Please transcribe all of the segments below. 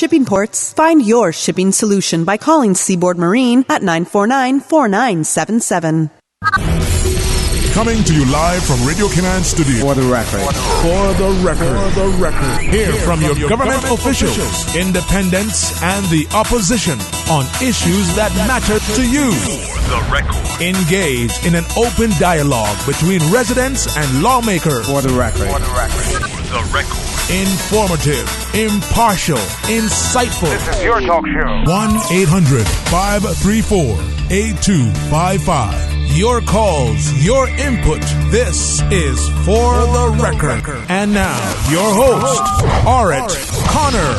Shipping ports. Find your shipping solution by calling Seaboard Marine at 949-4977. Coming to you live from Radio Cayman Studio. For the record. For the record. For the record. Hear from your government officials, independents, and the opposition on issues that matter to you. For the record. Engage in an open dialogue between residents and lawmakers. For the record. For the record. For the record. Informative, impartial, insightful. This is your talk show. 1-800-534-8255. Your calls, your input. This is For the Record. And now, your host, Orrett Connor.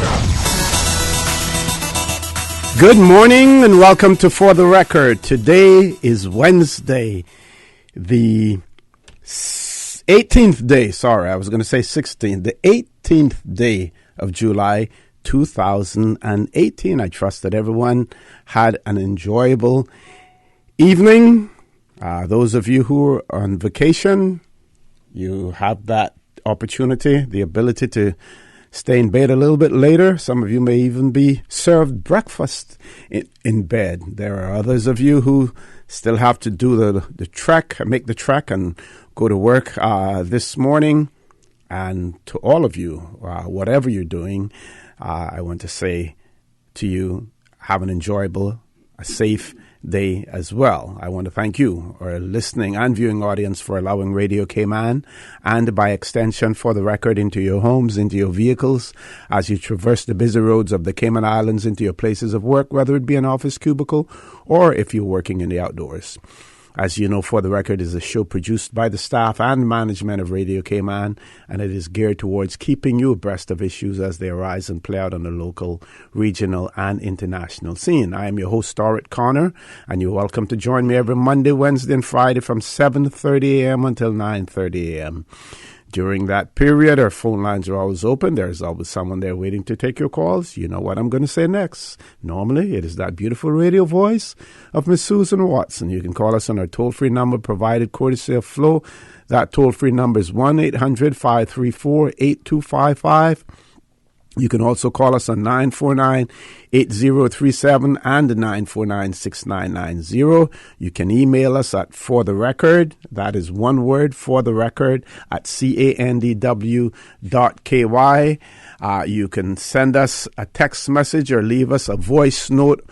Good morning and welcome to For the Record. Today is Wednesday, the 18th day. Sorry, I was going to say 16th. The 18th day of July 2018. I trust that everyone had an enjoyable evening. Those of you who are on vacation, you have that opportunity, the ability to stay in bed a little bit later. Some of you may even be served breakfast in bed. There are others of you who still have to do the trek, make the trek and go to work this morning. And to all of you, whatever you're doing, I want to say to you, have an enjoyable, a safe day as well. I want to thank you, our listening and viewing audience, for allowing Radio Cayman and by extension For the Record into your homes, into your vehicles, as you traverse the busy roads of the Cayman Islands into your places of work, whether it be an office cubicle or if you're working in the outdoors. As you know, For the Record is a show produced by the staff and management of Radio Cayman, and it is geared towards keeping you abreast of issues as they arise and play out on the local, regional, and international scene. I am your host, Orrett Connor, and you're welcome to join me every Monday, Wednesday, and Friday from 7:30 a.m. until 9:30 a.m. During that period, our phone lines are always open. There's always someone there waiting to take your calls. You know what I'm going to say next. Normally, it is that beautiful radio voice of Miss Susan Watson. You can call us on our toll-free number provided courtesy of Flo. That toll-free number is 1-800-534-8255. You can also call us on 949-8037 and 949-6990. You can email us at fortherecord, that is one word, fortherecord, at candw.ky. You can send us a text message or leave us a voice note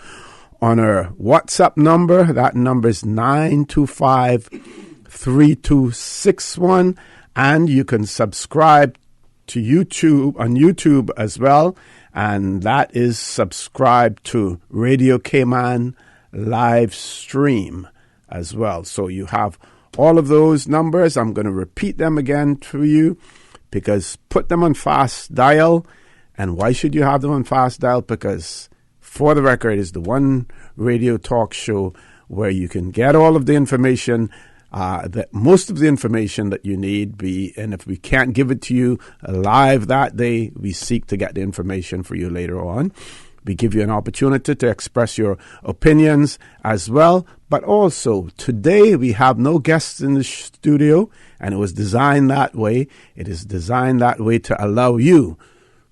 on our WhatsApp number. That number is 925-3261. And you can subscribe to YouTube, on YouTube as well, and that is subscribe to Radio Cayman live stream as well. So you have all of those numbers. I'm going to repeat them again to you because put them on fast dial. And why should you have them on fast dial? Because For the Record is the one radio talk show where you can get all of the information, that most of the information that you need, and if we can't give it to you live that day, we seek to get the information for you later on. We give you an opportunity to express your opinions as well. But also, today we have no guests in the studio, and it was designed that way. It is designed that way to allow you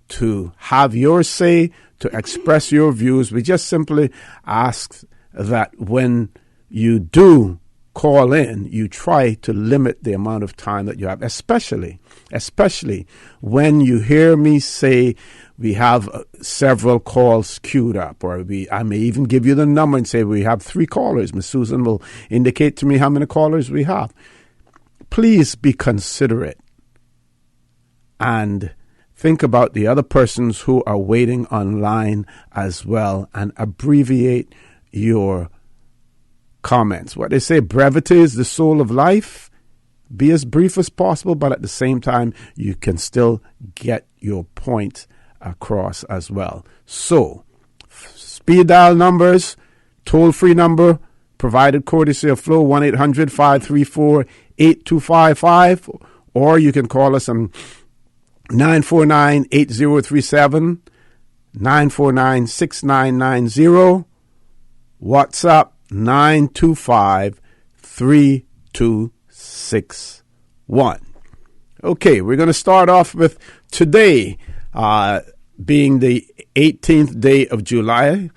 to have your say, to express your views. We just simply ask that when you do call in, you try to limit the amount of time that you have, especially when you hear me say we have several calls queued up, or I may even give you the number and say we have 3 callers. Miss Susan will indicate to me how many callers we have. Please be considerate and think about the other persons who are waiting online as well, and abbreviate your comments. What they say, brevity is the soul of life. Be as brief as possible, but at the same time, you can still get your point across as well. So, speed dial numbers, toll-free number, provided courtesy of Flo, 1-800-534-8255, or you can call us on 949-8037, 949-6990, WhatsApp 925-3261. Okay, we're going to start off with today. being the 18th day of July,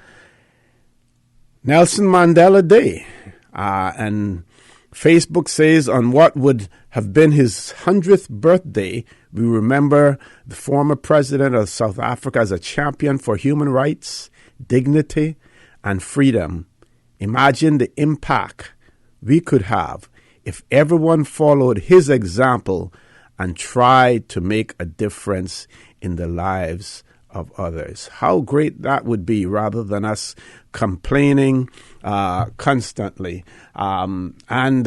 Nelson Mandela Day. And Facebook says on what would have been his 100th birthday, we remember the former president of South Africa as a champion for human rights, dignity, and freedom. Imagine the impact we could have if everyone followed his example and tried to make a difference in the lives of others. How great that would be, rather than us complaining constantly. And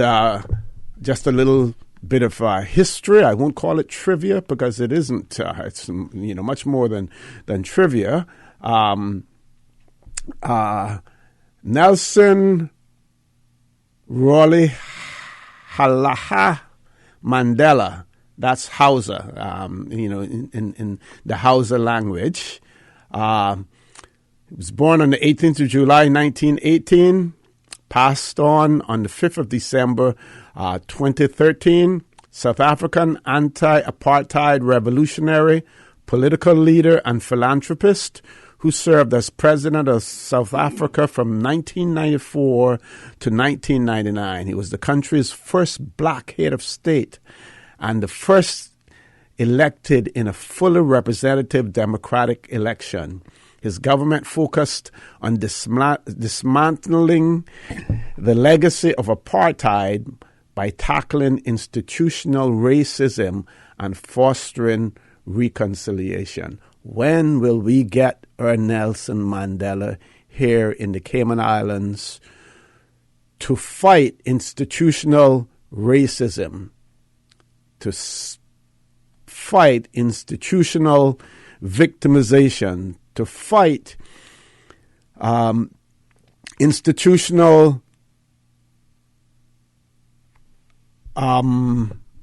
just a little bit of history. I won't call it trivia because it isn't. It's much more than trivia. Nelson Rolihlahla Mandela. That's Hausa, in the Hausa language. He was born on the 18th of July, 1918, passed on the 5th of December, 2013. South African anti-apartheid revolutionary, political leader, and philanthropist who served as president of South Africa from 1994 to 1999. He was the country's first black head of state and the first elected in a fully representative democratic election. His government focused on dismantling the legacy of apartheid by tackling institutional racism and fostering reconciliation. When will we get our Nelson Mandela here in the Cayman Islands to fight institutional racism, to fight institutional victimization, to fight institutional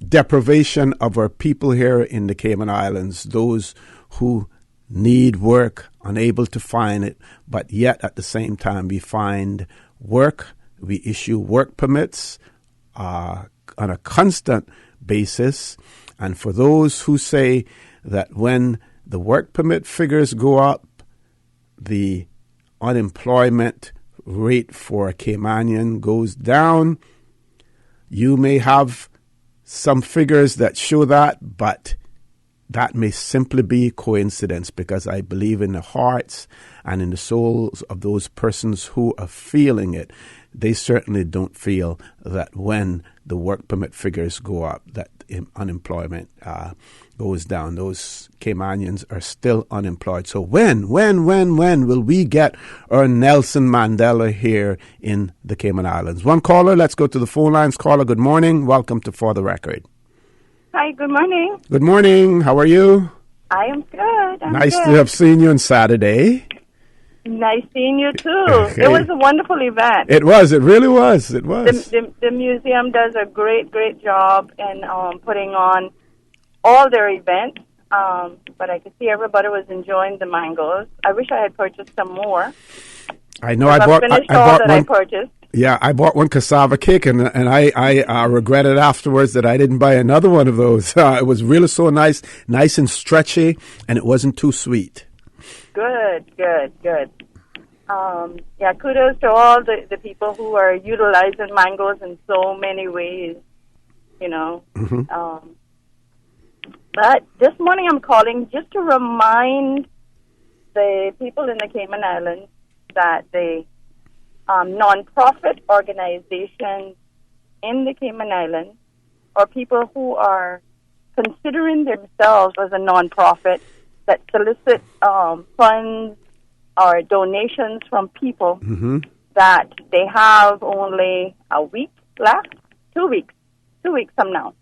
deprivation of our people here in the Cayman Islands, those who need work, unable to find it, but yet at the same time we find work, we issue work permits on a constant basis. And for those who say that when the work permit figures go up, the unemployment rate for a Caymanian goes down, you may have some figures that show that, but that may simply be coincidence, because I believe in the hearts and in the souls of those persons who are feeling it. They certainly don't feel that when the work permit figures go up, that unemployment goes down. Those Caymanians are still unemployed. So when will we get our Nelson Mandela here in the Cayman Islands? One caller, let's go to the phone lines. Caller, good morning. Welcome to For the Record. Hi, good morning. Good morning. How are you? I am good. Nice to have seen you on Saturday. Nice seeing you, too. Okay. It was a wonderful event. It was. It really was. It was. The museum does a great job in putting on all their events. But I could see everybody was enjoying the mangoes. I wish I had purchased some more. I know. I bought one. I purchased. Yeah, I bought one cassava cake, and I regretted afterwards that I didn't buy another one of those. It was really so nice and stretchy, and it wasn't too sweet. Good. Kudos to all the people who are utilizing mangoes in so many ways, Mm-hmm. But this morning I'm calling just to remind the people in the Cayman Islands that the non-profit organizations in the Cayman Islands, or people who are considering themselves as a non-profit that solicit funds or donations from people, mm-hmm. that they have only a week left, 2 weeks from now.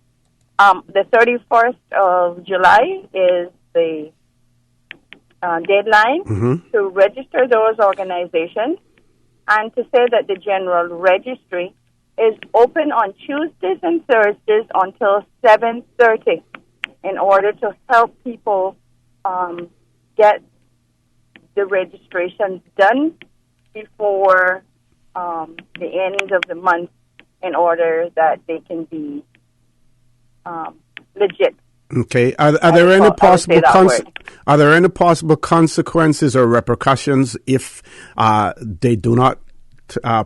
The 31st of July is the deadline mm-hmm. to register those organizations, and to say that the general registry is open on Tuesdays and Thursdays until 7:30 in order to help people get the registrations done before the end of the month, in order that they can be legit Okay. Are there any I would say possible that word. are there any possible consequences or repercussions if they do not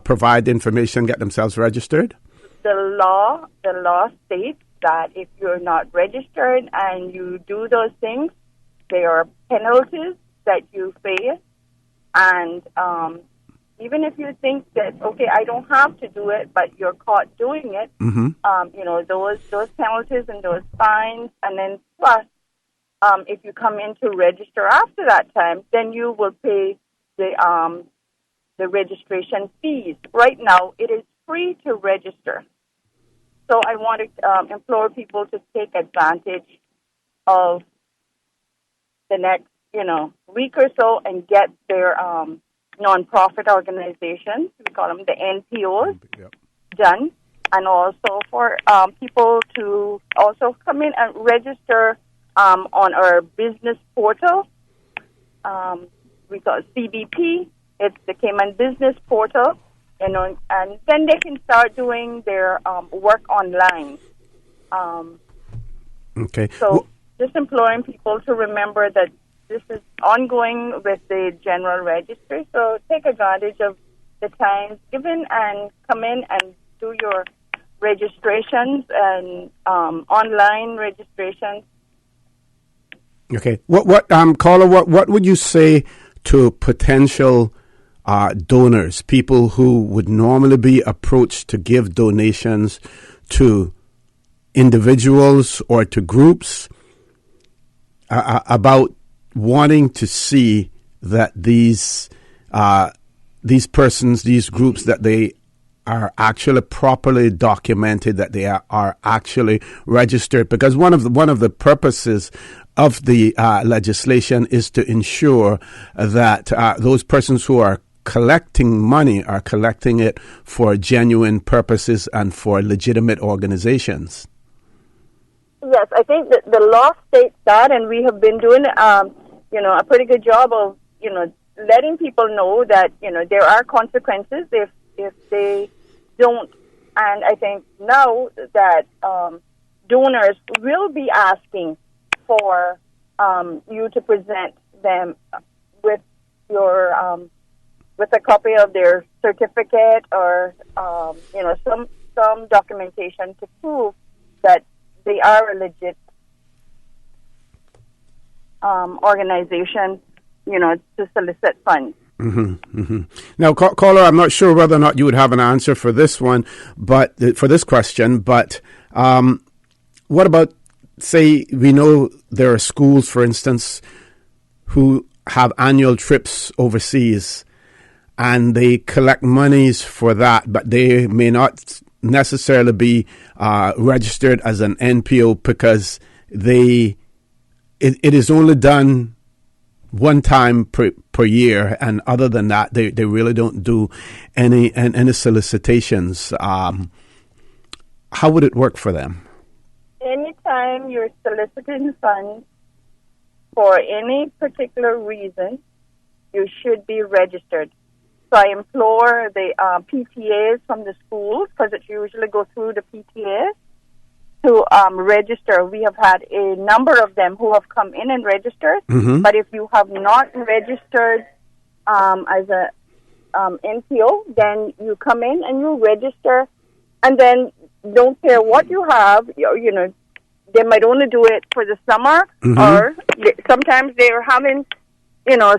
provide information, get themselves registered? The law states that if you're not registered and you do those things, there are penalties that you face. And even if you think that, okay, I don't have to do it, but you're caught doing it, those penalties and those fines, and then plus, if you come in to register after that time, then you will pay the registration fees. Right now, it is free to register. So I want to implore people to take advantage of the next, week or so and get their nonprofit organizations, we call them the NPOs, done, and also for people to also come in and register on our business portal. We call it CBP. It's the Cayman Business Portal. And then they can start doing their work online. Okay. So just imploring people to remember that this is ongoing with the general registry. So take advantage of the times given and come in and do your registrations and online registrations. Okay. Caller, what would you say to potential donors, people who would normally be approached to give donations to individuals or to groups, about wanting to see that these persons, these groups, that they are actually properly documented, that they are actually registered? Because one of the purposes of the legislation is to ensure that those persons who are collecting money are collecting it for genuine purposes and for legitimate organizations. Yes, I think that the law states that, and we have been doing, a pretty good job of, letting people know that, there are consequences if they don't. And I think now that donors will be asking for you to present them with your with a copy of their certificate or some documentation to prove that they are a legit organization, to solicit funds. Mm-hmm, mm-hmm. Now, caller, I'm not sure whether or not you would have an answer for this one, but for this question. But what about, say, we know there are schools, for instance, who have annual trips overseas, and they collect monies for that, but they may not necessarily be registered as an NPO because it is only done one time per year, and other than that, they really don't do any solicitations. How would it work for them? Anytime you're soliciting funds for any particular reason, you should be registered. So I implore the PTAs from the schools, because it usually goes through the PTAs, to register. We have had a number of them who have come in and registered. Mm-hmm. But if you have not registered as a NPO, then you come in and you register, and then don't care what you have. They might only do it for the summer, mm-hmm. or sometimes they are having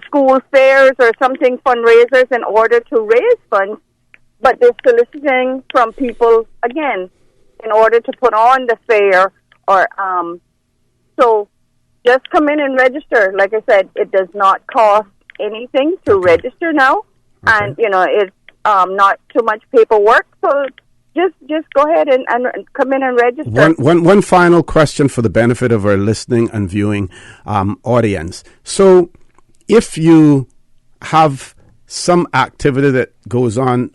school fairs or something, fundraisers in order to raise funds, but they're soliciting from people, again, in order to put on the fair, or so just come in and register. Like I said, it does not cost anything to register now, and it's not too much paperwork. So just go ahead and come in and register. One final question for the benefit of our listening and viewing audience. So, if you have some activity that goes on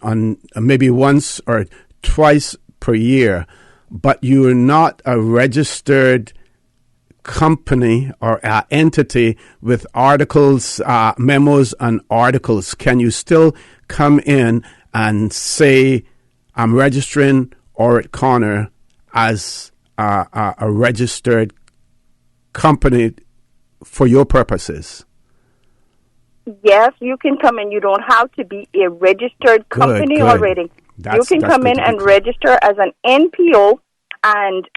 maybe once or twice per year, but you're not a registered company or entity with articles, memos and articles, can you still come in and say, I'm registering Orrett Connor as a registered company for your purposes? Yes, you can come in. You don't have to be a registered company good. already. You can come in and register as an NPO, and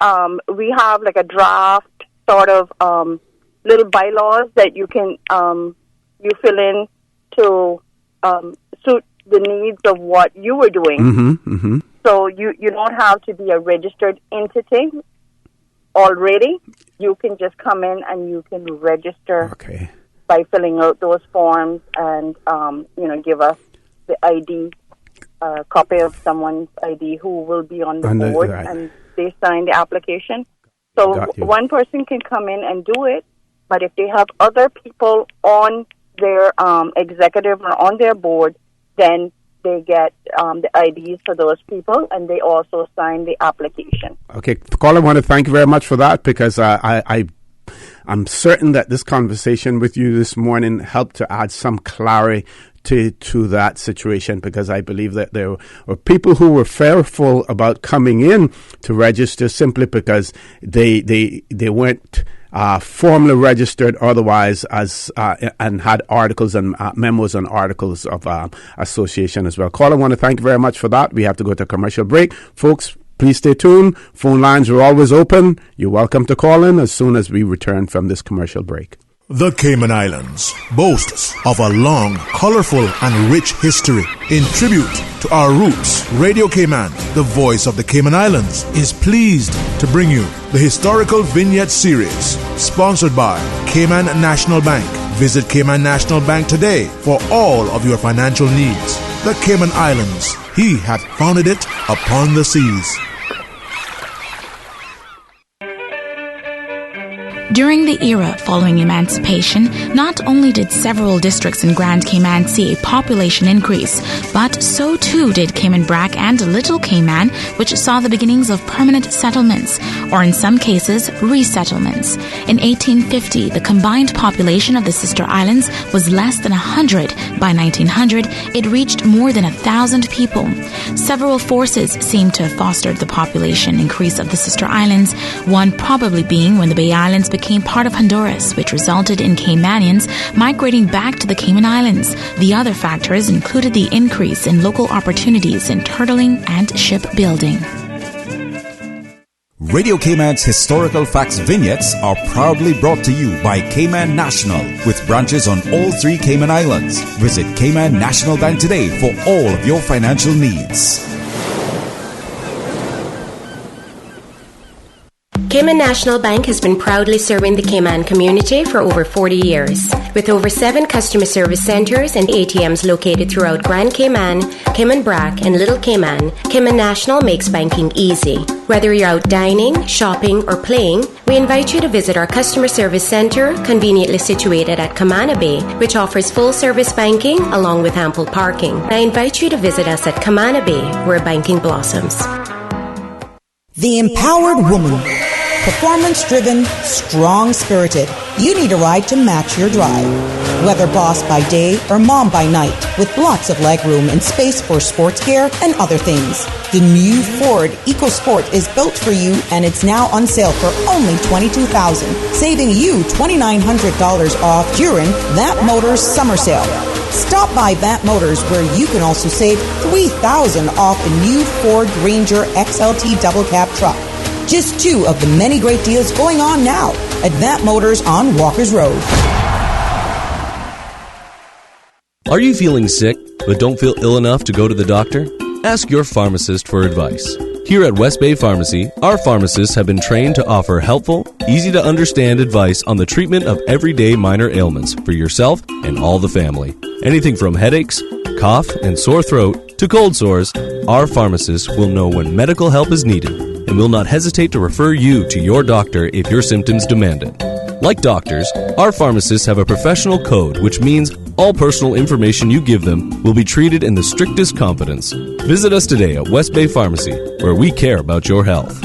we have like a draft sort of little bylaws that you can you fill in to suit the needs of what you were doing. So you don't have to be a registered entity already. You can just come in and you can register by filling out those forms and give us the ID, copy of someone's ID who will be on the board, and they sign the application. So one person can come in and do it, but if they have other people on their executive or on their board, then they get the IDs for those people, and they also sign the application. Okay, Colin, I want to thank you very much for that, because I'm certain that this conversation with you this morning helped to add some clarity to that situation, because I believe that there were people who were fearful about coming in to register simply because they weren't formally registered otherwise as and had articles and memos and articles of association as well. Colin, I want to thank you very much for that. We have to go to a commercial break. Folks, please stay tuned. Phone lines are always open. You're welcome to call in as soon as we return from this commercial break. The Cayman Islands boasts of a long, colorful, and rich history. In tribute to our roots, Radio Cayman, the voice of the Cayman Islands, is pleased to bring you the Historical Vignette Series, sponsored by Cayman National Bank. Visit Cayman National Bank today for all of your financial needs. The Cayman Islands, He hath founded it upon the seas. During the era following emancipation, not only did several districts in Grand Cayman see a population increase, but so too did Cayman Brac and Little Cayman, which saw the beginnings of permanent settlements, or in some cases, resettlements. In 1850, the combined population of the sister islands was less than 100. By 1900, it reached more than 1,000 people. Several forces seem to have fostered the population increase of the sister islands, one probably being when the Bay Islands became part of Honduras, which resulted in Caymanians migrating back to the Cayman Islands. The other factors included the increase in local opportunities in turtling and shipbuilding. Radio Cayman's historical facts vignettes are proudly brought to you by Cayman National, with branches on all 3 Cayman Islands. Visit Cayman National Bank today for all of your financial needs. Cayman National Bank has been proudly serving the Cayman community for over 40 years. With over 7 customer service centers and ATMs located throughout Grand Cayman, Cayman Brac, and Little Cayman, Cayman National makes banking easy. Whether you're out dining, shopping, or playing, we invite you to visit our customer service center, conveniently situated at Camana Bay, which offers full-service banking along with ample parking. I invite you to visit us at Camana Bay, where banking blossoms. The empowered woman. Performance-driven, strong-spirited. You need a ride to match your drive. Whether boss by day or mom by night, with lots of legroom and space for sports gear and other things. The new Ford EcoSport is built for you, and it's now on sale for only $22,000, saving you $2,900 off during That Motors summer sale. Stop by That Motors, where you can also save $3,000 off a new Ford Ranger XLT double cab truck. Just 2 of the many great deals going on now at That Motors on Walkers Road. Are you feeling sick but don't feel ill enough to go to the doctor? Ask your pharmacist for advice. Here at West Bay Pharmacy, our pharmacists have been trained to offer helpful, easy-to-understand advice on the treatment of everyday minor ailments for yourself and all the family. Anything from headaches, cough, and sore throat to cold sores, our pharmacists will know when medical help is needed and will not hesitate to refer you to your doctor if your symptoms demand it. Like doctors, our pharmacists have a professional code, which means all personal information you give them will be treated in the strictest confidence. Visit us today at West Bay Pharmacy, where we care about your health.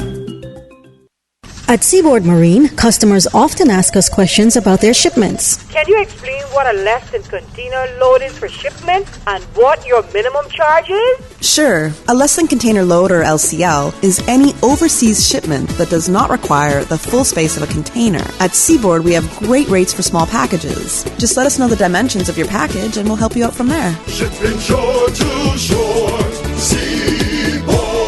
At Seaboard Marine, customers often ask us questions about their shipments. Can you explain what a less than container load is for shipment and what your minimum charge is? Sure. A less than container load, or LCL, is any overseas shipment that does not require the full space of a container. At Seaboard, we have great rates for small packages. Just let us know the dimensions of your package and we'll help you out from there. Shipping shore to shore, Seaboard.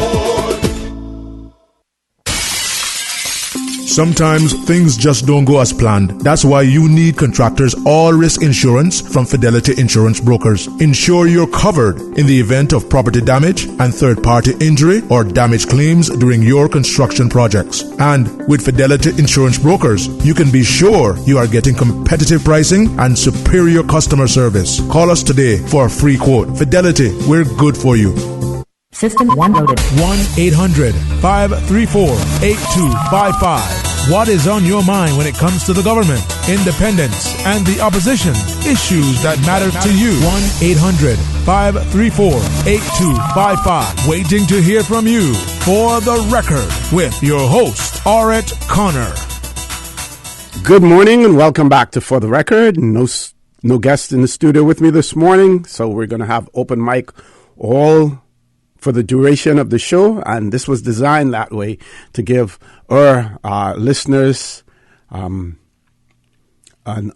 Sometimes things just don't go as planned. That's why you need Contractors All Risk Insurance from Fidelity Insurance Brokers. Ensure you're covered in the event of property damage and third-party injury or damage claims during your construction projects. And with Fidelity Insurance Brokers, you can be sure you are getting competitive pricing and superior customer service. Call us today for a free quote. Fidelity, we're good for you. System 1 loaded. 1-800-534-8255. What is on your mind when it comes to the government, independence, and the opposition? Issues that matter to you. 1-800-534-8255. Waiting to hear from you. For the Record, with your host, Orrett Connor. Good morning and welcome back to For the Record. No guest in the studio with me this morning, so we're going to have open mic all for the duration of the show, and this was designed that way to give our listeners an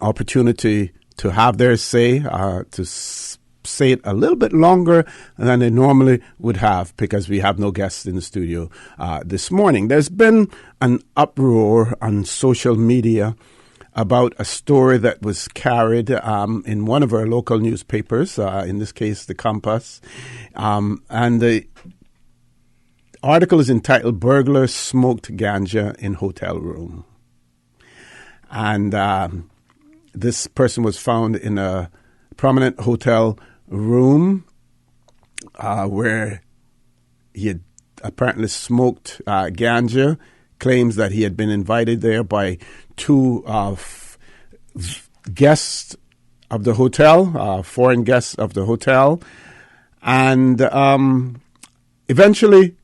opportunity to have their say, to say it a little bit longer than they normally would have, because we have no guests in the studio this morning. There's been an uproar on social media about a story that was carried in one of our local newspapers, in this case, The Compass. And the article is entitled, "Burglar Smoked Ganja in Hotel Room." And this person was found in a prominent hotel room where he had apparently smoked ganja, claims that he had been invited there by two guests of the hotel, foreign guests of the hotel. And eventually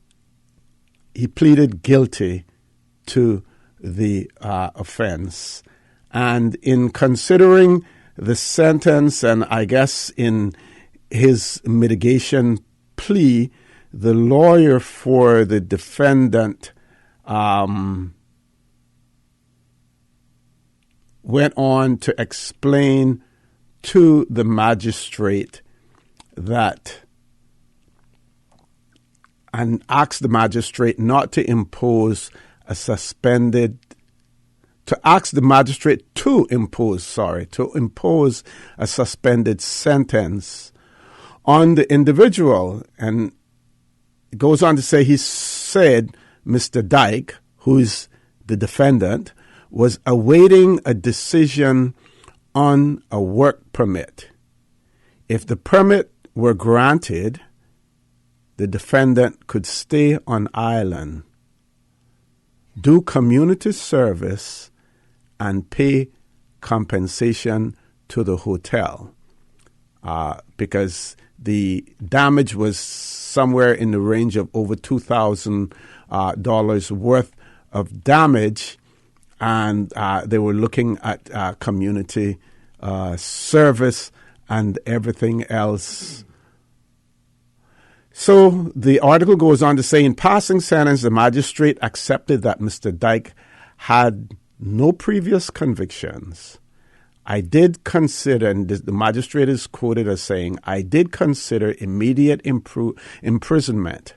he pleaded guilty to the offense. And in considering the sentence, and I guess in his mitigation plea, the lawyer for the defendant went on to explain to the magistrate that, and asked the magistrate not to impose a suspended, to ask the magistrate to impose a suspended sentence on the individual. And it goes on to say, he said Mr. Dyke, who is the defendant, was awaiting a decision on a work permit. If the permit were granted, the defendant could stay on island, do community service, and pay compensation to the hotel, because the damage was somewhere in the range of over $2,000 worth of damage, and they were looking at community service and everything else. So the article goes on to say, in passing sentence, the magistrate accepted that Mr. Dyke had no previous convictions. I did consider, and the magistrate is quoted as saying, I did consider immediate imprisonment,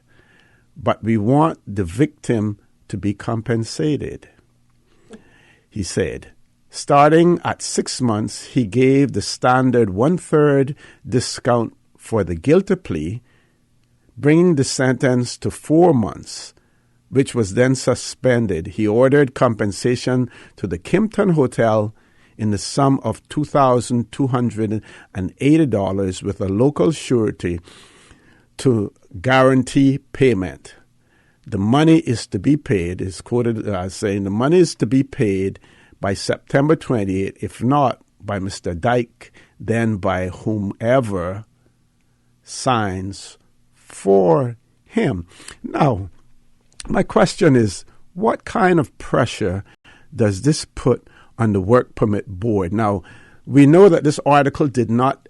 but we want the victim to be compensated. He said, starting at 6 months, he gave the standard 1/3 discount for the guilty plea, bringing the sentence to 4 months, which was then suspended. He ordered compensation to the Kimpton Hotel in the sum of $2,280 with a local surety to guarantee payment. The money is to be paid, is quoted as saying, the money is to be paid by September 28th, if not by Mr. Dyke, then by whomever signs for him. Now, my question is, what kind of pressure does this put on the Work Permit Board? Now, we know that this article did not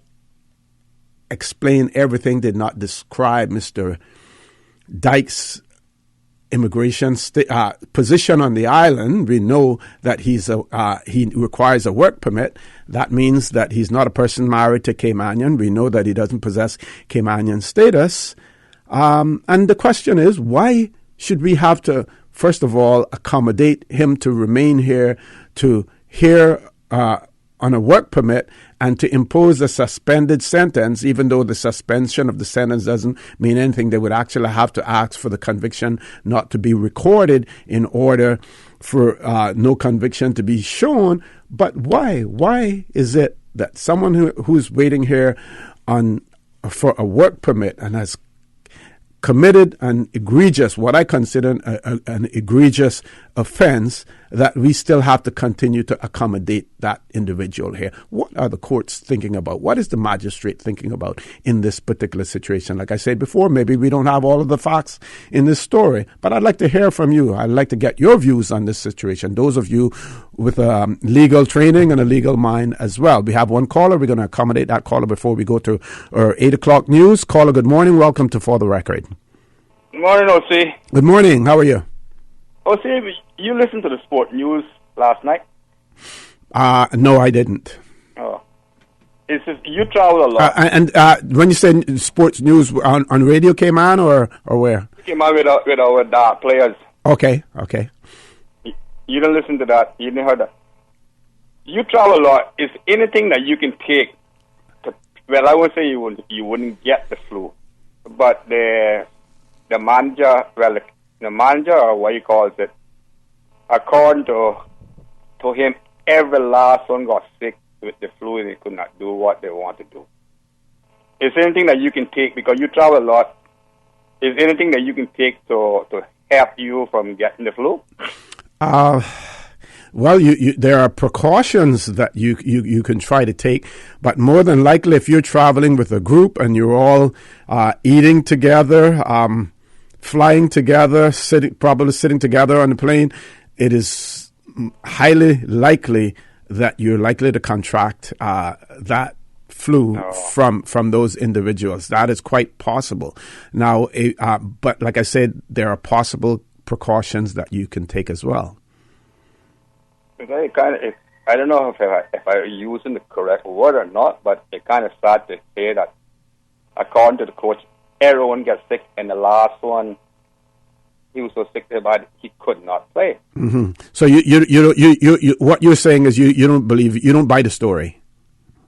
explain everything, did not describe Mr. Dyke's immigration position on the island. We know that he requires a work permit. That means that he's not a person married to Caymanian. We know that he doesn't possess Caymanian status. And the question is, why should we have to, first of all, accommodate him to remain here, to hear on a work permit, and to impose a suspended sentence, even though the suspension of the sentence doesn't mean anything? They would actually have to ask for the conviction not to be recorded in order for no conviction to be shown. But why? Why is it that someone who's waiting here for a work permit and has committed an egregious, what I consider an egregious offense, that we still have to continue to accommodate that individual here? What are the courts thinking about? What is the magistrate thinking about in this particular situation? Like I said before, maybe we don't have all of the facts in this story, but I'd like to hear from you. I'd like to get your views on this situation, those of you with legal training and a legal mind as well. We have one caller. We're going to accommodate that caller before we go to our 8 o'clock news. Caller, good morning. Welcome to For the Record. Good morning, O.C. Good morning. How are you? O.C., you listened to the sport news last night? No, I didn't. Oh. It's just, you travel a lot. And when you say sports news, on Radio Cayman or where? Cayman with our players. Okay. You don't listen to that. You didn't hear that. You travel a lot. Is anything that you can take well, I would say you wouldn't get the flu, but the manager, the manager, or what you call it, according to him, every last one got sick with the flu and they could not do what they want to do. Is there anything that you can take, because you travel a lot, is there anything that you can take to help you from getting the flu? Well, there are precautions that you can try to take, but more than likely, if you're traveling with a group and you're all eating together, flying together, probably sitting together on the plane, it is highly likely that you're likely to contract that flu from those individuals. That is quite possible. Now, but like I said, there are possible precautions that you can take as well. I don't know if I'm using the correct word or not, but it kind of sad to say that, according to the coach, everyone gets sick, and the last one, he was so sick that he could not play. Mm-hmm. So you what you're saying is you don't believe, you don't buy the story.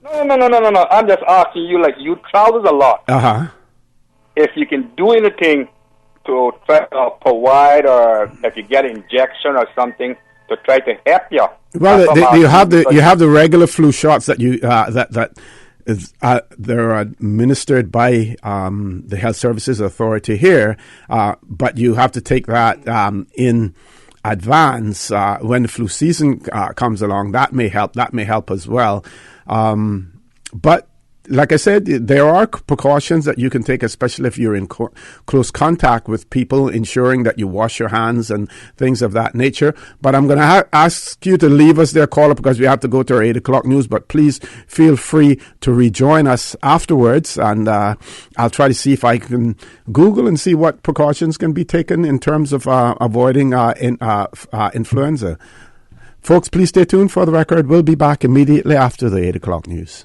No. I'm just asking you, like, you travel a lot. If you can do anything to try to provide, or if you get an injection or something to try to help you. Well, you have the regular flu shots that they're administered by the Health Services Authority here, but you have to take that in advance when the flu season comes along. That may help as well. But like I said, there are precautions that you can take, especially if you're in close contact with people, ensuring that you wash your hands and things of that nature. But I'm going to ask you to leave us there, caller, because we have to go to our 8 o'clock news. But please feel free to rejoin us afterwards, and I'll try to see if I can Google and see what precautions can be taken in terms of avoiding influenza. Folks, please stay tuned for the record. We'll be back immediately after the 8 o'clock news.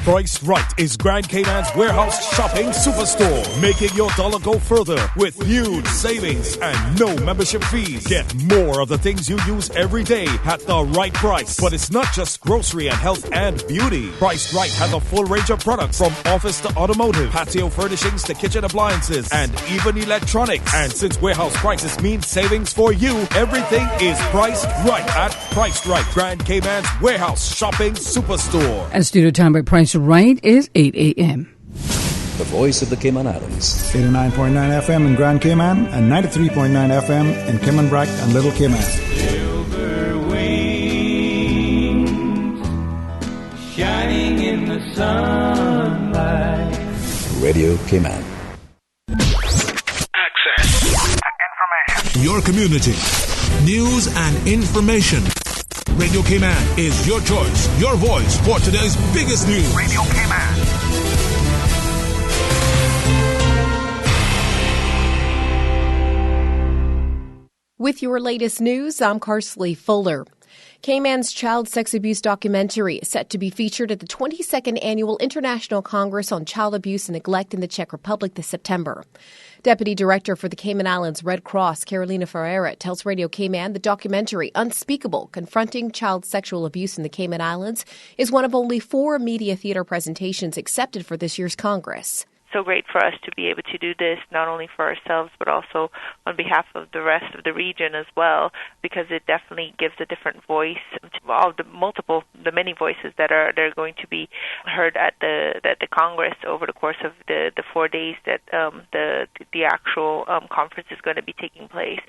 Price Right is Grand Cayman's warehouse shopping superstore, making your dollar go further with huge savings and no membership fees. Get more of the things you use every day at the right price. But it's not just grocery and health and beauty. Price Right has a full range of products, from office to automotive, patio furnishings to kitchen appliances, and even electronics. And since warehouse prices mean savings for you, everything is priced right at Price Right, Grand Cayman's warehouse shopping superstore. And studio time by Price Right is 8 a.m. The voice of the Cayman Islands. 89.9 FM in Grand Cayman and 93.9 FM in Cayman Brac and Little Cayman. Silver wings shining in the sunlight. Radio Cayman. your community. News and information. Radio Cayman is your choice, your voice for today's biggest news. Radio Cayman. With your latest news, I'm Carsley Fuller. Cayman's child sex abuse documentary is set to be featured at the 22nd Annual International Congress on Child Abuse and Neglect in the Czech Republic this September. Deputy Director for the Cayman Islands Red Cross, Carolina Ferreira, tells Radio Cayman the documentary, Unspeakable, Confronting Child Sexual Abuse in the Cayman Islands, is one of only 4 media theater presentations accepted for this year's Congress. So great for us to be able to do this, not only for ourselves, but also on behalf of the rest of the region as well, because it definitely gives a different voice to all the many voices that are going to be heard at the Congress over the course of the 4 days that the actual conference is going to be taking place.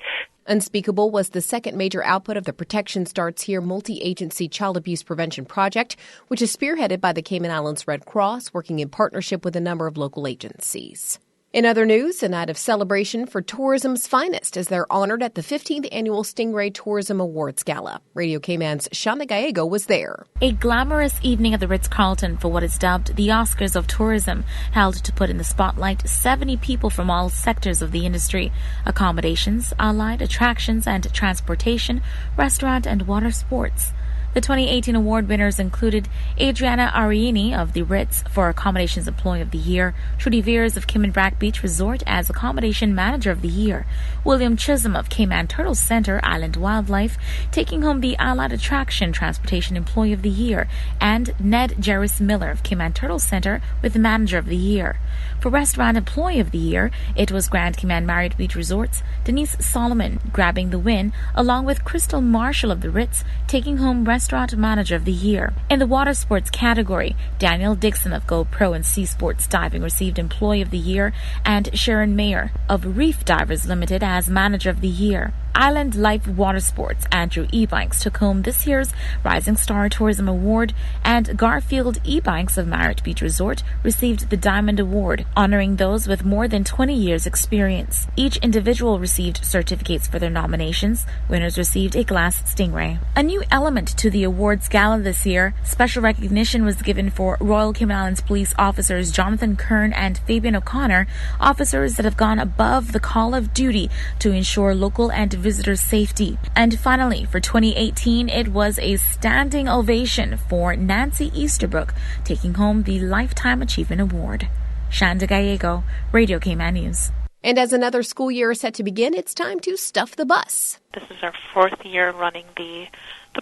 Unspeakable was the second major output of the Protection Starts Here multi-agency child abuse prevention project, which is spearheaded by the Cayman Islands Red Cross, working in partnership with a number of local agencies. In other news, a night of celebration for tourism's finest as they're honored at the 15th Annual Stingray Tourism Awards Gala. Radio Cayman's Shanda Gallego was there. A glamorous evening at the Ritz-Carlton for what is dubbed the Oscars of Tourism, held to put in the spotlight 70 people from all sectors of the industry: accommodations, allied attractions and transportation, restaurant and water sports. The 2018 award winners included Adriana Ariini of the Ritz for Accommodations Employee of the Year, Trudy Veers of Cayman Brack Beach Resort as Accommodation Manager of the Year, William Chisholm of Cayman Turtle Center Island Wildlife taking home the Allied Attraction Transportation Employee of the Year, and Ned Jerris Miller of Cayman Turtle Center with Manager of the Year. For Restaurant Employee of the Year, it was Grand Cayman Marriott Beach Resorts Denise Solomon grabbing the win, along with Crystal Marshall of the Ritz taking home Restaurant Manager of the Year. In the water sports category, Daniel Dixon of GoPro and Sea Sports Diving received Employee of the Year, and Sharon Mayer of Reef Divers Limited as Manager of the Year. Island Life Water Sports Andrew Ebanks took home this year's Rising Star Tourism Award, and Garfield Ebanks of Marriott Beach Resort received the Diamond Award, honoring those with more than 20 years experience. Each individual received certificates for their nominations. Winners received a glass Stingray. A new element to the awards gala this year, special recognition was given for Royal Cayman Islands Police officers Jonathan Kern and Fabian O'Connor, officers that have gone above the call of duty to ensure local and visitor safety. And finally, for 2018, it was a standing ovation for Nancy Easterbrook, taking home the Lifetime Achievement Award. Shanda Gallego, Radio Cayman News. And as another school year is set to begin, it's time to stuff the bus. This is our 4th year running the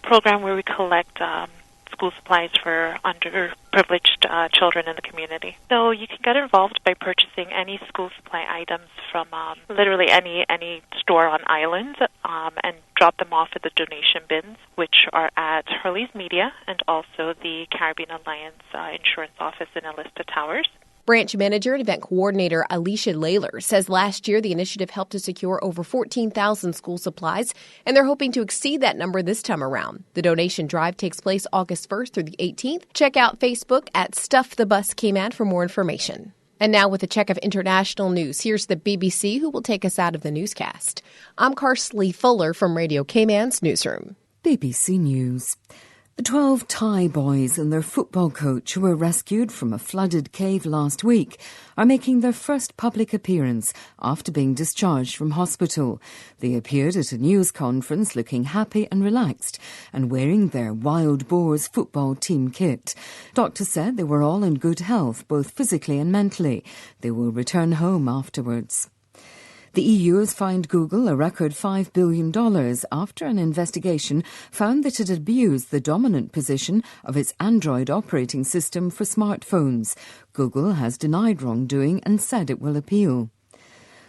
program where we collect school supplies for underprivileged children in the community. So you can get involved by purchasing any school supply items from literally any store on island and drop them off at the donation bins, which are at Hurley's Media and also the Caribbean Alliance Insurance Office in Alista Towers. Branch Manager and Event Coordinator Alicia Layler says last year the initiative helped to secure over 14,000 school supplies, and they're hoping to exceed that number this time around. The donation drive takes place August 1st through the 18th. Check out Facebook at Stuff the Bus Cayman for more information. And now with a check of international news, here's the BBC who will take us out of the newscast. I'm Carsley Fuller from Radio Cayman's newsroom. BBC News. The 12 Thai boys and their football coach who were rescued from a flooded cave last week are making their first public appearance after being discharged from hospital. They appeared at a news conference looking happy and relaxed and wearing their Wild Boars football team kit. Doctors said they were all in good health, both physically and mentally. They will return home afterwards. The EU has fined Google a record $5 billion after an investigation found that it had abused the dominant position of its Android operating system for smartphones. Google has denied wrongdoing and said it will appeal.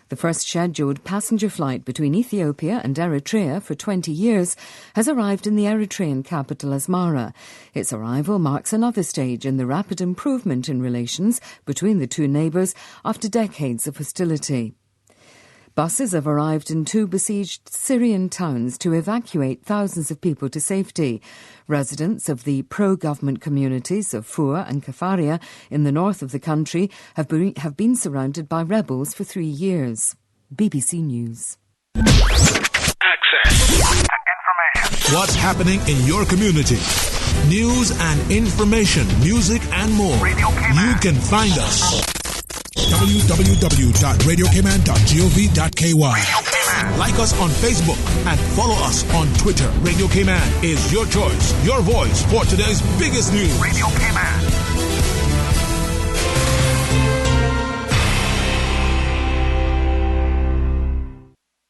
The first scheduled passenger flight between Ethiopia and Eritrea for 20 years has arrived in the Eritrean capital Asmara. Its arrival marks another stage in the rapid improvement in relations between the two neighbours after decades of hostility. Buses have arrived in 2 besieged Syrian towns to evacuate thousands of people to safety. Residents of the pro-government communities of Fua and Kafaria in the north of the country have been surrounded by rebels for 3 years. BBC News. Access information. What's happening in your community? News and information, music and more. You can find us. www.radiocayman.gov.ky. Like us on Facebook and follow us on Twitter. Radio Cayman is your choice, your voice for today's biggest news. Radio Cayman.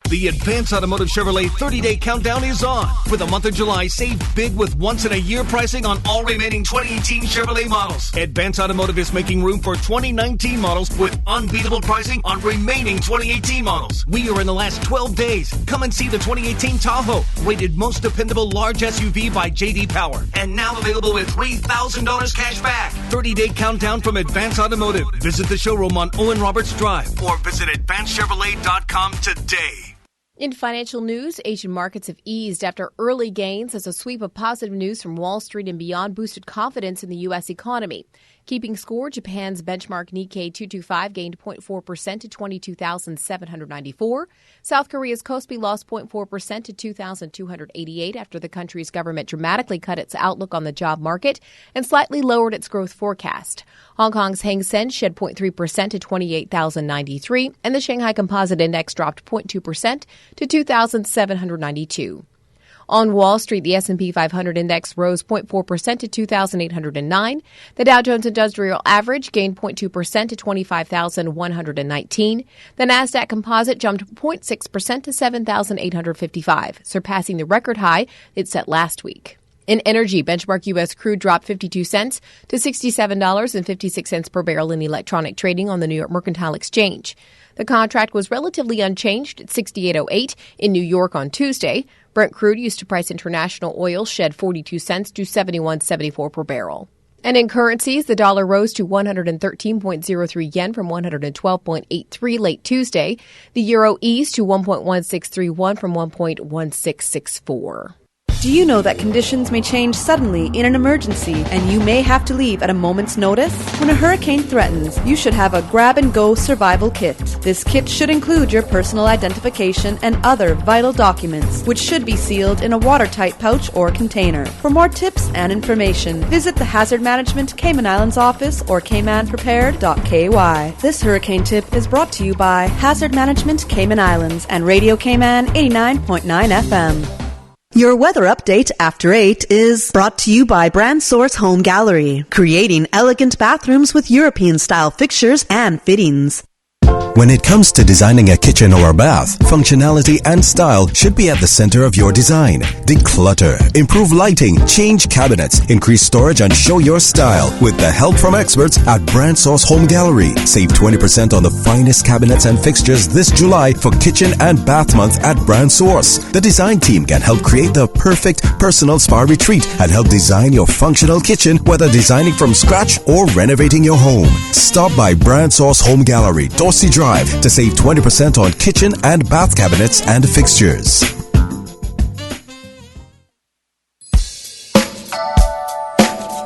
The Advanced Automotive Chevrolet 30-day countdown is on. For the month of July, save big with once-in-a-year pricing on all remaining 2018 Chevrolet models. Advanced Automotive is making room for 2019 models with unbeatable pricing on remaining 2018 models. We are in the last 12 days. Come and see the 2018 Tahoe, rated most dependable large SUV by J.D. Power, and now available with $3,000 cash back. 30-day countdown from Advanced Automotive. Visit the showroom on Owen Roberts Drive or visit advancedchevrolet.com today. In financial news, Asian markets have eased after early gains as a sweep of positive news from Wall Street and beyond boosted confidence in the U.S. economy. Keeping score, Japan's benchmark Nikkei 225 gained 0.4% to 22,794. South Korea's Kospi lost 0.4% to 2,288 after the country's government dramatically cut its outlook on the job market and slightly lowered its growth forecast. Hong Kong's Hang Seng shed 0.3% to 28,093, and the Shanghai Composite Index dropped 0.2% to 2,792. On Wall Street, the S&P 500 index rose 0.4% to 2,809. The Dow Jones Industrial Average gained 0.2% to 25,119. The Nasdaq Composite jumped 0.6% to 7,855, surpassing the record high it set last week. In energy, benchmark U.S. crude dropped 52 cents to $67.56 per barrel in electronic trading on the New York Mercantile Exchange. The contract was relatively unchanged at $68.08 in New York on Tuesday. Brent crude used to price international oil shed 42 cents to $71.74 per barrel. And in currencies, the dollar rose to 113.03 yen from 112.83 late Tuesday. The euro eased to 1.1631 from 1.1664. Do you know that conditions may change suddenly in an emergency and you may have to leave at a moment's notice? When a hurricane threatens, you should have a grab-and-go survival kit. This kit should include your personal identification and other vital documents, which should be sealed in a watertight pouch or container. For more tips and information, visit the Hazard Management Cayman Islands office or caymanprepared.ky. This hurricane tip is brought to you by Hazard Management Cayman Islands and Radio Cayman 89.9 FM. Your weather update after 8 is brought to you by Brand Source Home Gallery, creating elegant bathrooms with European-style fixtures and fittings. When it comes to designing a kitchen or a bath, functionality and style should be at the center of your design. Declutter, improve lighting, change cabinets, increase storage, and show your style with the help from experts at Brand Source Home Gallery. Save 20% on the finest cabinets and fixtures this July for Kitchen and Bath Month at Brand Source. The design team can help create the perfect personal spa retreat and help design your functional kitchen, whether designing from scratch or renovating your home. Stop by Brand Source Home Gallery, Dorsey Drive, to save 20% on kitchen and bath cabinets and fixtures.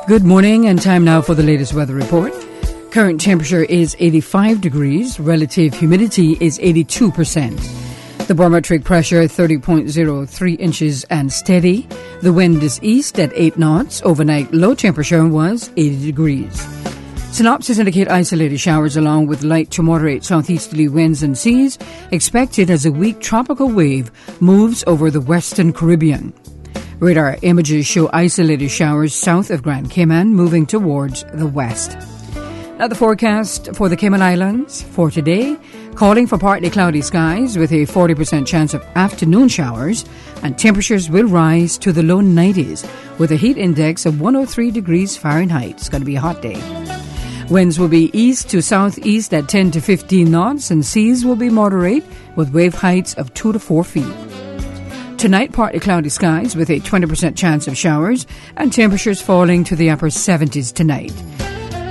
Good morning, and time now for the latest weather report. Current temperature is 85 degrees. Relative humidity is 82%. The barometric pressure 30.03 inches and steady. The wind is east at 8 knots. Overnight low temperature was 80 degrees. Synopsis indicate isolated showers along with light to moderate southeasterly winds and seas expected as a weak tropical wave moves over the western Caribbean. Radar images show isolated showers south of Grand Cayman moving towards the west. Now the forecast for the Cayman Islands for today, calling for partly cloudy skies with a 40% chance of afternoon showers, and temperatures will rise to the low 90s with a heat index of 103 degrees Fahrenheit. It's going to be a hot day. Winds will be east to southeast at 10 to 15 knots, and seas will be moderate with wave heights of 2 to 4 feet. Tonight, partly cloudy skies with a 20% chance of showers and temperatures falling to the upper 70s tonight.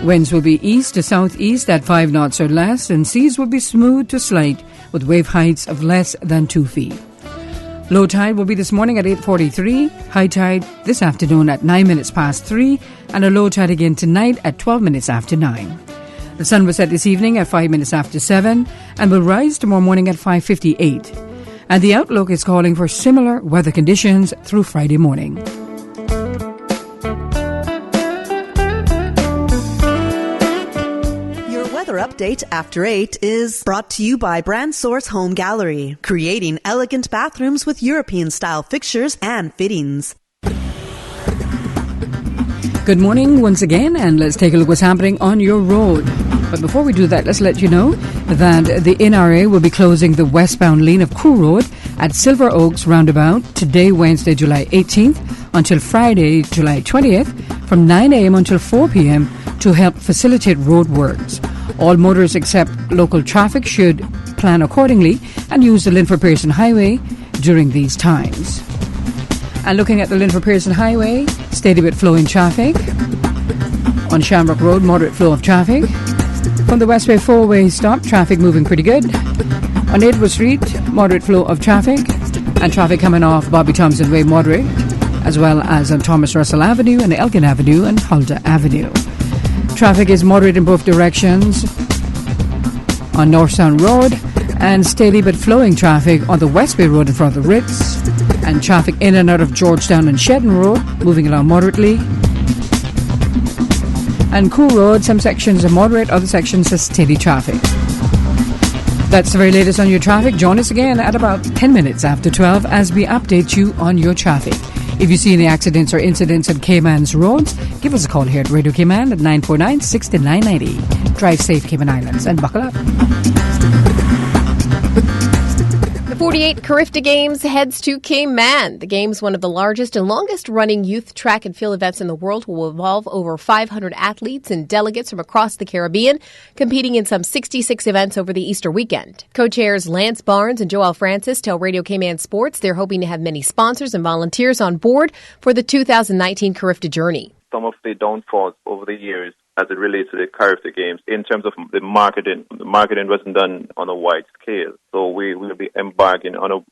Winds will be east to southeast at 5 knots or less, and seas will be smooth to slight with wave heights of less than 2 feet. Low tide will be this morning at 8:43, high tide this afternoon at 9 minutes past 3, and a low tide again tonight at 12 minutes after 9. The sun will set this evening at 5 minutes after 7 and will rise tomorrow morning at 5:58. And the outlook is calling for similar weather conditions through Friday morning. Update after 8 is brought to you by Brand Source Home Gallery, creating elegant bathrooms with European-style fixtures and fittings. Good morning once again, and let's take a look what's happening on your road. But before we do that, let's let you know that the NRA will be closing the westbound lane of Crew Road at Silver Oaks Roundabout today, Wednesday, July 18th, until Friday, July 20th, from 9 a.m. until 4 p.m. to help facilitate road works. All motorists except local traffic should plan accordingly and use the Linford Pearson Highway during these times. And looking at the Linford Pearson Highway, steady but flowing traffic. On Shamrock Road, moderate flow of traffic. From the Westway 4-way stop, traffic moving pretty good. On Edward Street, moderate flow of traffic. And traffic coming off Bobby Thompson Way, moderate. As well as on Thomas Russell Avenue and Elgin Avenue and Huldah Avenue. Traffic is moderate in both directions on North Sound Road, and steady but flowing traffic on the Westway Road in front of the Ritz, and traffic in and out of Georgetown and Shedden Road moving along moderately. And Cool Road, some sections are moderate, other sections are steady traffic. That's the very latest on your traffic. Join us again at about 10 minutes after 12 as we update you on your traffic. If you see any accidents or incidents at Cayman's roads, give us a call here at Radio Cayman at 949-6990. Drive safe, Cayman Islands, and buckle up. The 48 Carifta Games heads to Cayman. The Games, one of the largest and longest-running youth track and field events in the world, will involve over 500 athletes and delegates from across the Caribbean, competing in some 66 events over the Easter weekend. Co-chairs Lance Barnes and Joel Francis tell Radio Cayman Sports they're hoping to have many sponsors and volunteers on board for the 2019 Carifta journey. Some of the downfalls over the years as it relates to the Carifta Games in terms of the marketing. The marketing wasn't done on a wide scale. So we will be embarking on a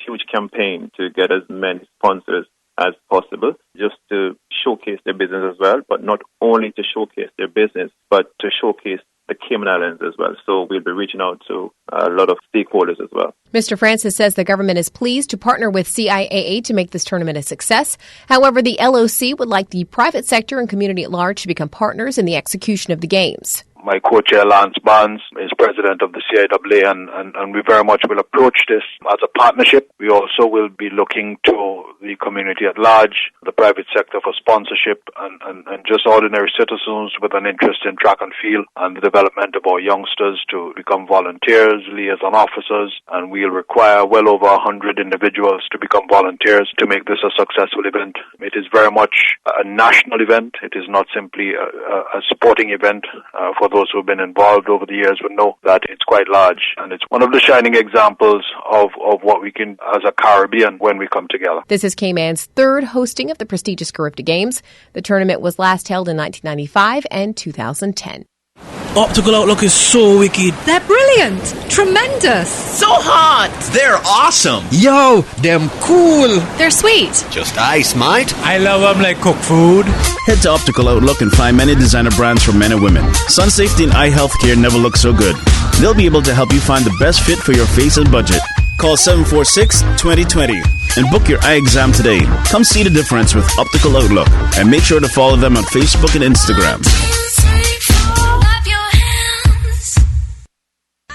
huge campaign to get as many sponsors as possible, just to showcase their business as well, but not only to showcase their business, but to showcase the Cayman Islands as well. So we'll be reaching out to a lot of stakeholders as well. Mr. Francis says the government is pleased to partner with CIAA to make this tournament a success. However, the LOC would like the private sector and community at large to become partners in the execution of the Games. My co-chair, Lance Barnes, is president of the CIAA, and we very much will approach this as a partnership. We also will be looking to the community at large, the private sector for sponsorship, and just ordinary citizens with an interest in track and field and the development of our youngsters to become volunteers, liaison officers, and we'll require well over 100 individuals to become volunteers to make this a successful event. It is very much a national event. It is not simply a sporting event. For those who have been involved over the years would know that it's quite large, and it's one of the shining examples of what we can as a Caribbean when we come together. This is Cayman's third hosting of the prestigious Carifta Games. The tournament was last held in 1995 and 2010. Optical Outlook is so wicked. They're brilliant. Tremendous. So hot. They're awesome. Yo, them cool. They're sweet. Just ice, mate. I love them like cooked food. Head to Optical Outlook and find many designer brands for men and women. Sun safety and eye health care never look so good. They'll be able to help you find the best fit for your face and budget. Call 746-2020 and book your eye exam today. Come see the difference with Optical Outlook and make sure to follow them on Facebook and Instagram.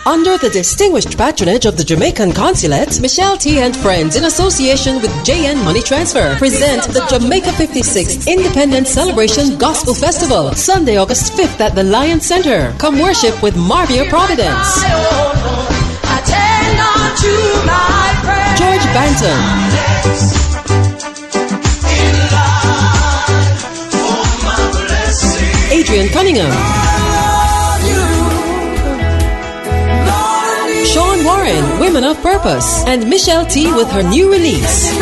Under the distinguished patronage of the Jamaican Consulate, Michelle T. and Friends, in association with JN Money Transfer, present the Jamaica 56th Independence Celebration Gospel Festival, Sunday, August 5th at the Lion Center. Come worship with Marvia Providence, George Banton, Adrian Cunningham, Sean Warren, Women of Purpose, and Michelle T. with her new release.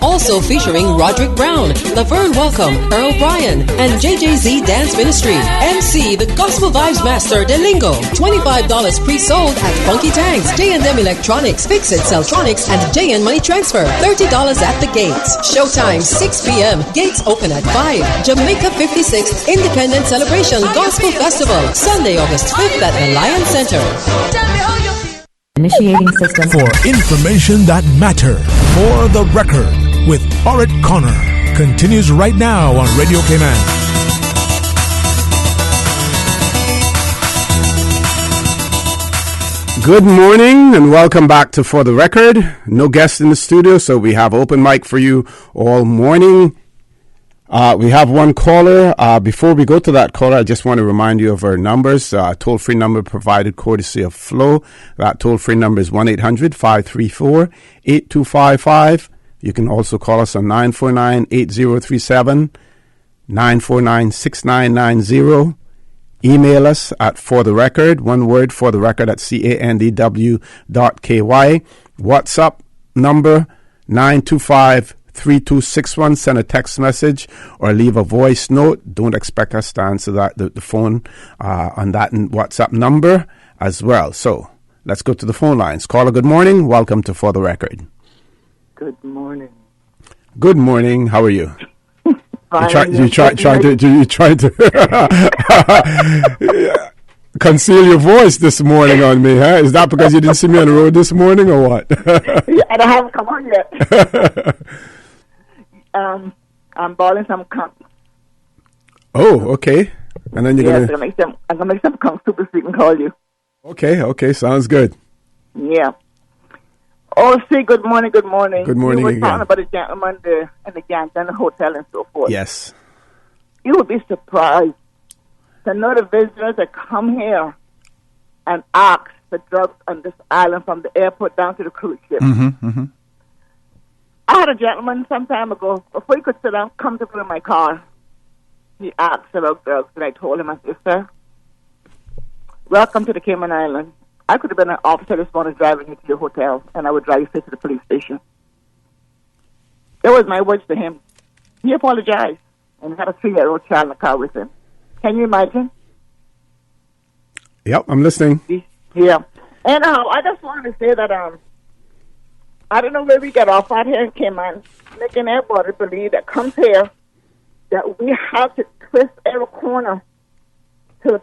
Also featuring Roderick Brown, Laverne Welcome, Earl Bryan, and JJZ Dance Ministry. MC, the Gospel Vibes Master, Delingo. $25 pre-sold at Funky Tanks, J&M Electronics, Fix It Celltronics, and JN Money Transfer. $30 at the gates. Showtime 6 p.m. Gates open at 5. Jamaica 56th Independence Celebration Gospel Festival, Sunday, August 5th at the Lion Center. Initiating system. For information that matter. For the record with Orrett Connor. Continues right now on Radio Cayman. Good morning and welcome back to For the Record. No guests in the studio, so we have open mic for you all morning. We have one caller. Before we go to that caller, I just want to remind you of our numbers. Toll-free number provided courtesy of Flo. That toll-free number is 1-800-534-8255. You can also call us on 949-8037, 949-6990. Email us at fortherecord, one word, fortherecord at candw.ky. WhatsApp number 925-3261. Send a text message or leave a voice note. Don't expect us to answer the phone on that WhatsApp number as well. So let's go to the phone lines. Caller, good morning. Welcome to For the Record. Good morning. Good morning. How are you? You try to conceal your voice this morning on me, huh? Is that because you didn't see me on the road this morning or what? Yeah, I haven't come on yet. I'm boiling some conch. Oh, okay. And then you're I'm gonna make some conch soup so we can call you. Okay, sounds good. Yeah. Oh, see, good morning. Good morning You were again. talking about the gentleman there and the gang and the hotel and so forth. Yes. You would be surprised to know the visitors that come here and ask for drugs on this island from the airport down to the cruise ship. Mm-hmm. I had a gentleman some time ago, before he could sit down comfortably in my car, he asked about drugs, and I told him, I said, sir, welcome to the Cayman Island. I could have been an officer this morning driving you to your hotel, and I would drive you straight to the police station. That was my words to him. He apologized and had a 3-year-old child in the car with him. Can you imagine? Yep, I'm listening. Yeah. Anyhow, I just wanted to say that I don't know where we get off out here in Cayman, making everybody believe that comes here that we have to twist every corner to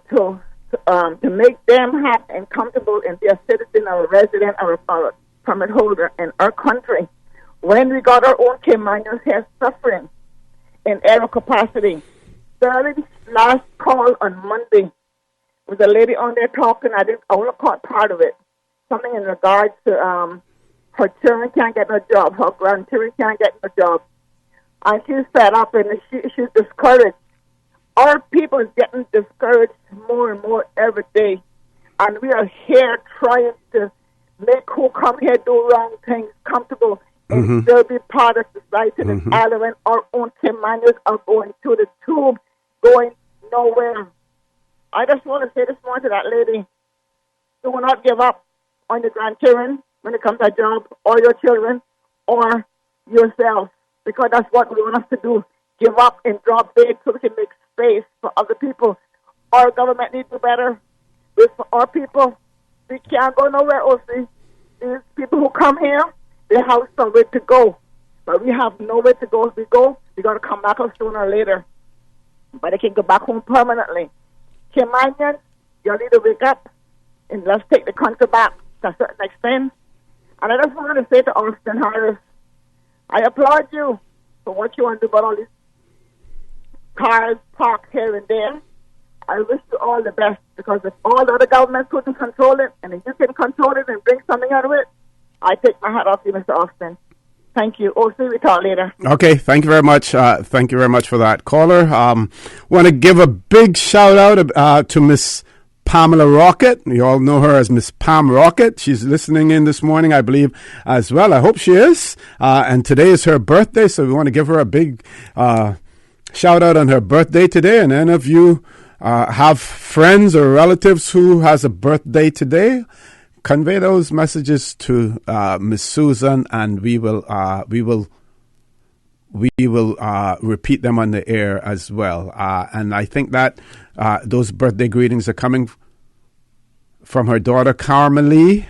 make them happy and comfortable and be a citizen or a resident or a permit holder in our country. When we got our own Caymanians here suffering in every capacity. The last call on Monday was a lady on there talking. I only caught part of it. Something in regards to her children can't get no job, her grandchildren can't get no job. And she's fed up and she's discouraged. Our people is getting discouraged more and more every day. And we are here trying to make who come here do wrong things comfortable and still be part of society. This island when our own Caymanians are going to the tube, going nowhere. I just want to say this morning to that lady, do not give up on your grandchildren when it comes to a job, or your children, or yourself, because that's what we want us to do. Give up and drop dead so we can make space for other people. Our government needs to do better with our people. We can't go nowhere else. These people who come here, they have somewhere to go. But we have nowhere to go. If we go, we're going to come back sooner or later. But they can go back home permanently. Caymanians, you need to wake up and let's take the country back to a certain extent. And I just wanted to say to Austin Harris, I applaud you for what you want to do about all these cars parked here and there. I wish you all the best, because if all the other governments couldn't control it, and if you can control it and bring something out of it, I take my hat off to you, Mr. Austin. Thank you. Oh, see you talk later. Okay, thank you very much. Thank you very much for that, caller. Want to give a big shout out to Miss Pamela Rocket. You all know her as Miss Pam Rocket. She's listening in this morning, I believe, as well. I hope she is. And today is her birthday, so we want to give her a big shout out on her birthday today. And any of you have friends or relatives who has a birthday today, convey those messages to Miss Susan, and we will repeat them on the air as well. And I think that those birthday greetings are coming from her daughter Carmelie,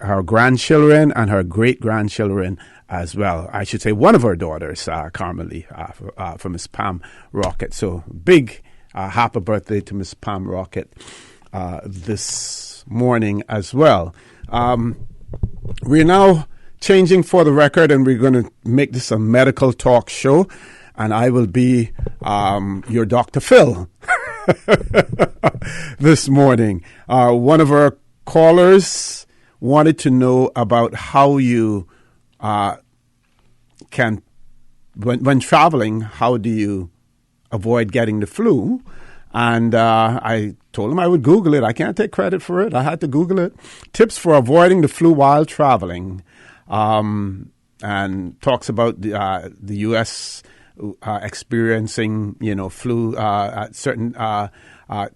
her grandchildren, and her great-grandchildren as well. I should say one of her daughters, Carmelie, for Miss Pam Rocket. So big happy birthday to Miss Pam Rocket. this morning as well. We're now changing for the record, and we're going to make this a medical talk show, and I will be your Dr. Phil this morning. One of our callers wanted to know about how you can, when traveling, how do you avoid getting the flu? And I told him I would Google it. I can't take credit for it. I had to Google it. Tips for avoiding the flu while traveling. And talks about the U.S. Experiencing, flu at certain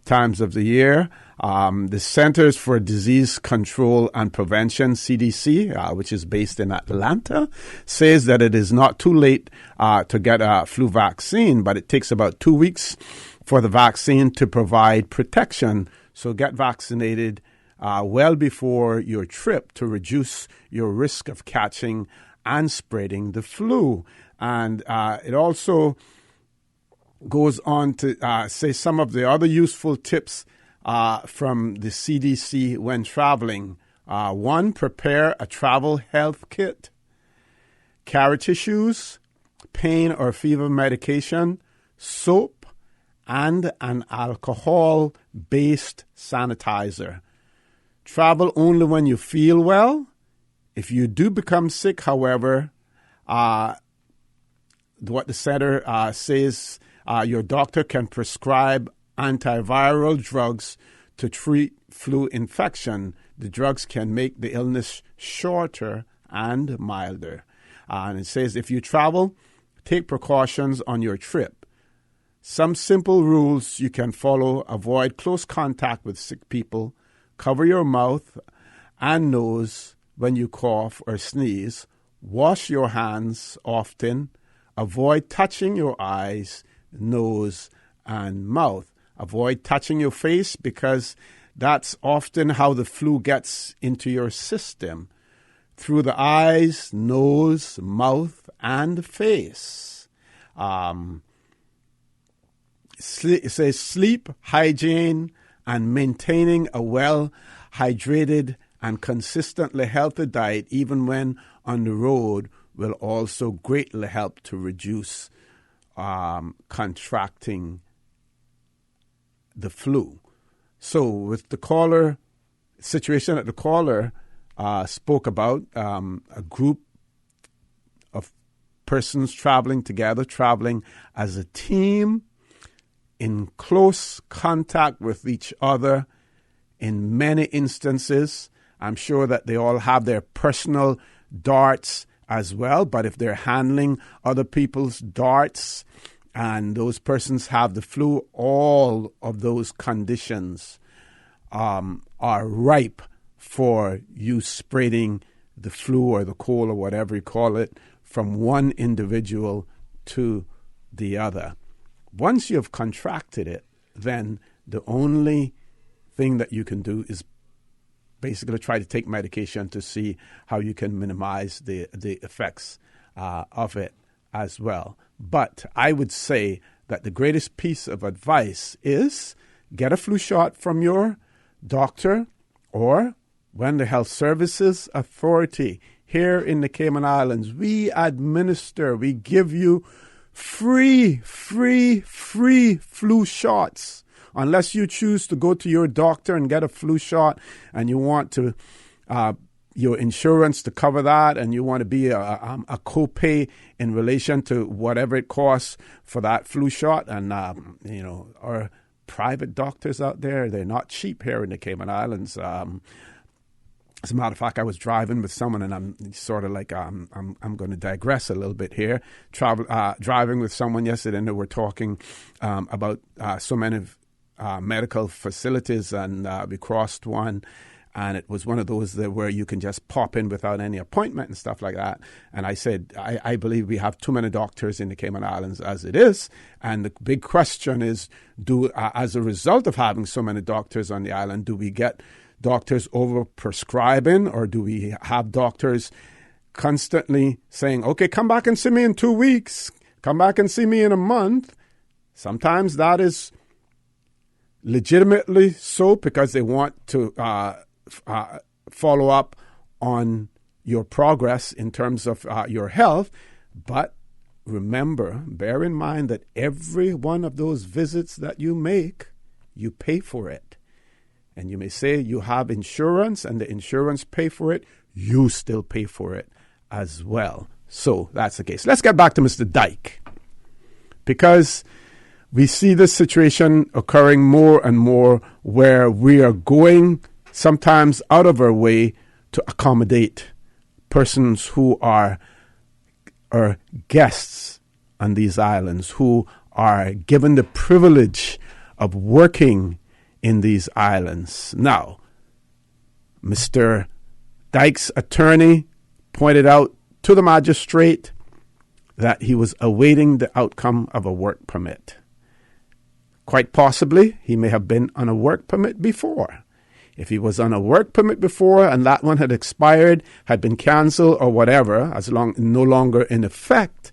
times of the year. The Centers for Disease Control and Prevention, CDC, which is based in Atlanta, says that it is not too late to get a flu vaccine, but it takes about 2 weeks for the vaccine to provide protection. So get vaccinated well before your trip to reduce your risk of catching and spreading the flu. And it also goes on to say some of the other useful tips from the CDC when traveling. 1, prepare a travel health kit, carry tissues, pain or fever medication, soap, and an alcohol-based sanitizer. Travel only when you feel well. If you do become sick, however, what the center says, your doctor can prescribe antiviral drugs to treat flu infection. The drugs can make the illness shorter and milder. And it says if you travel, take precautions on your trip. Some simple rules you can follow: avoid close contact with sick people, cover your mouth and nose when you cough or sneeze, wash your hands often, avoid touching your eyes, nose, and mouth. Avoid touching your face because that's often how the flu gets into your system, through the eyes, nose, mouth, and face. It says sleep, hygiene, and maintaining a well-hydrated and consistently healthy diet, even when on the road, will also greatly help to reduce contracting the flu. So with the caller situation that the caller spoke about, a group of persons traveling together, traveling as a team, in close contact with each other in many instances. I'm sure that they all have their personal darts as well, but if they're handling other people's darts and those persons have the flu, all of those conditions are ripe for you spreading the flu or the cold or whatever you call it from one individual to the other. Once you have contracted it, then the only thing that you can do is basically try to take medication to see how you can minimize the effects of it as well. But I would say that the greatest piece of advice is get a flu shot from your doctor, or when the Health Services Authority here in the Cayman Islands, we give you free flu shots. Unless you choose to go to your doctor and get a flu shot and you want to your insurance to cover that, and you want to be a copay in relation to whatever it costs for that flu shot. And our private doctors out there, they're not cheap here in the Cayman Islands. As a matter of fact, I was driving with someone, and I'm sort of like I'm going to digress a little bit here. Driving with someone yesterday, and they were talking about so many medical facilities, and we crossed one, and it was one of those where you can just pop in without any appointment and stuff like that. And I said, I believe we have too many doctors in the Cayman Islands as it is, and the big question is, as a result of having so many doctors on the island, do we get doctors over prescribing, or do we have doctors constantly saying, okay, come back and see me in 2 weeks, come back and see me in a month? Sometimes that is legitimately so because they want to follow up on your progress in terms of your health. But remember, bear in mind that every one of those visits that you make, you pay for it. And you may say you have insurance and the insurance pay for it. You still pay for it as well. So that's the case. Let's get back to Mr. Dyke, because we see this situation occurring more and more where we are going sometimes out of our way to accommodate persons who are guests on these islands, who are given the privilege of working in these islands. Now, Mr. Dyke's attorney pointed out to the magistrate that he was awaiting the outcome of a work permit. Quite possibly, he may have been on a work permit before. If he was on a work permit before and that one had expired, had been cancelled or whatever, no longer in effect,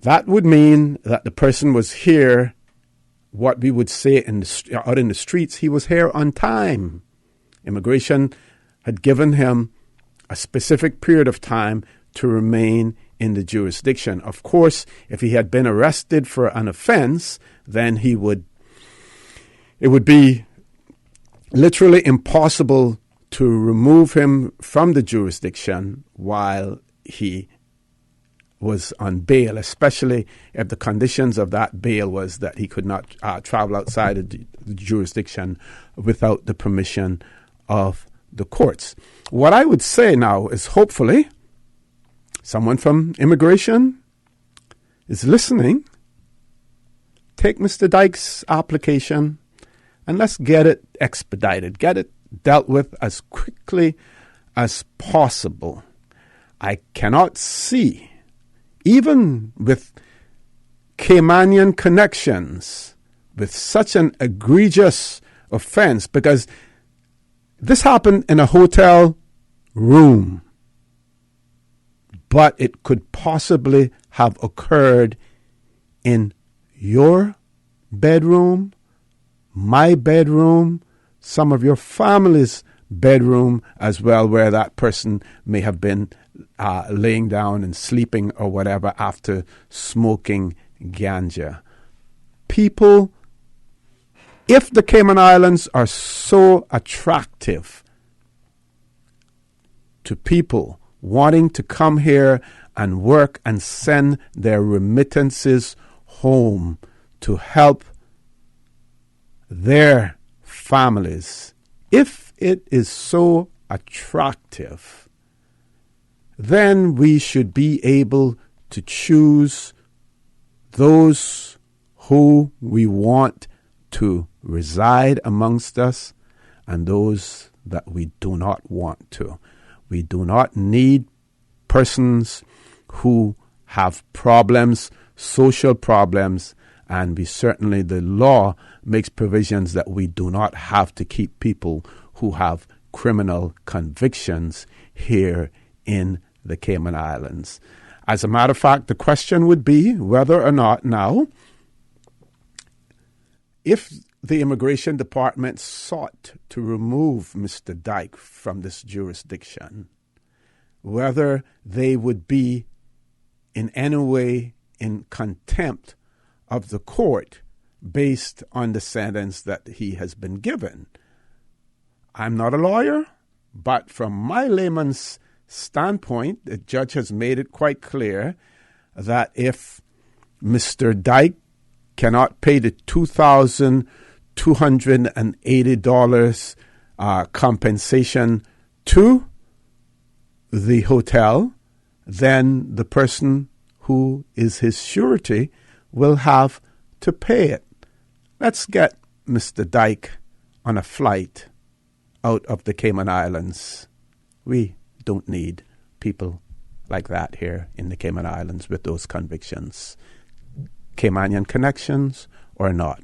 that would mean that the person was here, what we would say out in the streets, he was here on time. Immigration had given him a specific period of time to remain in the jurisdiction. Of course, if he had been arrested for an offense, then it would be literally impossible to remove him from the jurisdiction while he was on bail, especially if the conditions of that bail was that he could not travel outside of the jurisdiction without the permission of the courts. What I would say now is, hopefully someone from immigration is listening. Take Mr. Dyke's application and let's get it expedited, get it dealt with as quickly as possible. I cannot see, even with Caymanian connections, with such an egregious offense, because this happened in a hotel room, but it could possibly have occurred in your bedroom, my bedroom, some of your family's bedroom as well, where that person may have been laying down and sleeping or whatever after smoking ganja. People, if the Cayman Islands are so attractive to people wanting to come here and work and send their remittances home to help their families, if it is so attractive, then we should be able to choose those who we want to reside amongst us and those that we do not want to. We do not need persons who have problems, social problems, and the law makes provisions that we do not have to keep people who have criminal convictions here in the Cayman Islands. As a matter of fact, the question would be whether or not now, if the Immigration Department sought to remove Mr. Dyke from this jurisdiction, whether they would be in any way in contempt of the court based on the sentence that he has been given. I'm not a lawyer, but from my layman's standpoint, the judge has made it quite clear that if Mr. Dyke cannot pay the $2,280 compensation to the hotel, then the person who is his surety will have to pay it. Let's get Mr. Dyke on a flight out of the Cayman Islands. We don't need people like that here in the Cayman Islands with those convictions. Caymanian connections or not.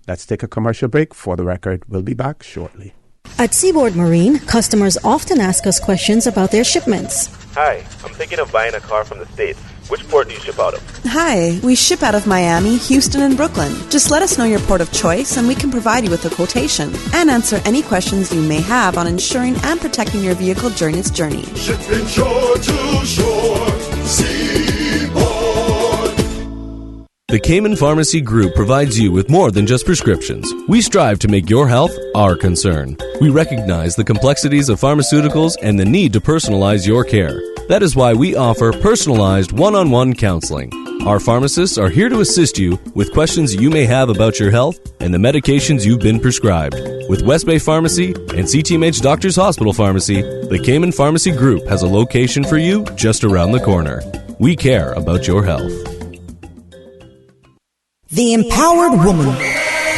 Let's take a commercial break. For the record, we'll be back shortly. At Seaboard Marine, customers often ask us questions about their shipments. Hi, I'm thinking of buying a car from the States. Which port do you ship out of? Hi, we ship out of Miami, Houston, and Brooklyn. Just let us know your port of choice and we can provide you with a quotation and answer any questions you may have on insuring and protecting your vehicle during its journey. Shipping shore to shore, Seaboard. The Cayman Pharmacy Group provides you with more than just prescriptions. We strive to make your health our concern. We recognize the complexities of pharmaceuticals and the need to personalize your care. That is why we offer personalized one-on-one counseling. Our pharmacists are here to assist you with questions you may have about your health and the medications you've been prescribed. With West Bay Pharmacy and CTMH Doctors Hospital Pharmacy, the Cayman Pharmacy Group has a location for you just around the corner. We care about your health. The empowered woman.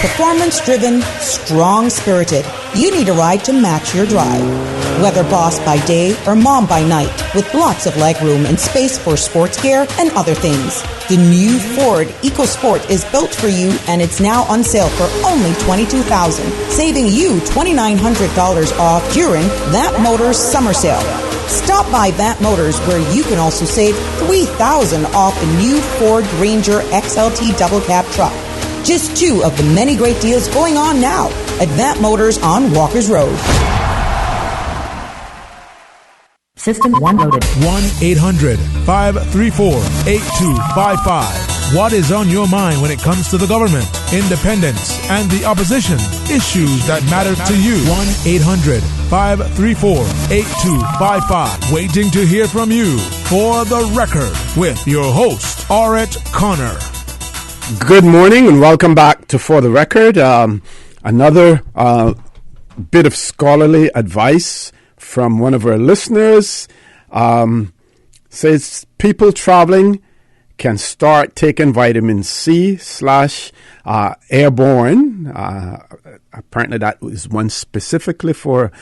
Performance-driven, strong-spirited. You need a ride to match your drive. Whether boss by day or mom by night, with lots of legroom and space for sports gear and other things. The new Ford EcoSport is built for you, and it's now on sale for only $22,000, saving you $2,900 off during That Motors summer sale. Stop by That Motors, where you can also save $3,000 off the new Ford Ranger XLT double cab truck. Just two of the many great deals going on now at That Motors on Walkers Road. System 1 loaded. 1-800-534-8255. What is on your mind when it comes to the government, independence, and the opposition? Issues that matter to you. 1-800-534-8255. Waiting to hear from you. For the Record, with your host, Orrett Connor. Good morning and welcome back to For the Record. Another bit of scholarly advice from one of our listeners. Says people traveling can start taking vitamin C / airborne. Apparently that is one specifically for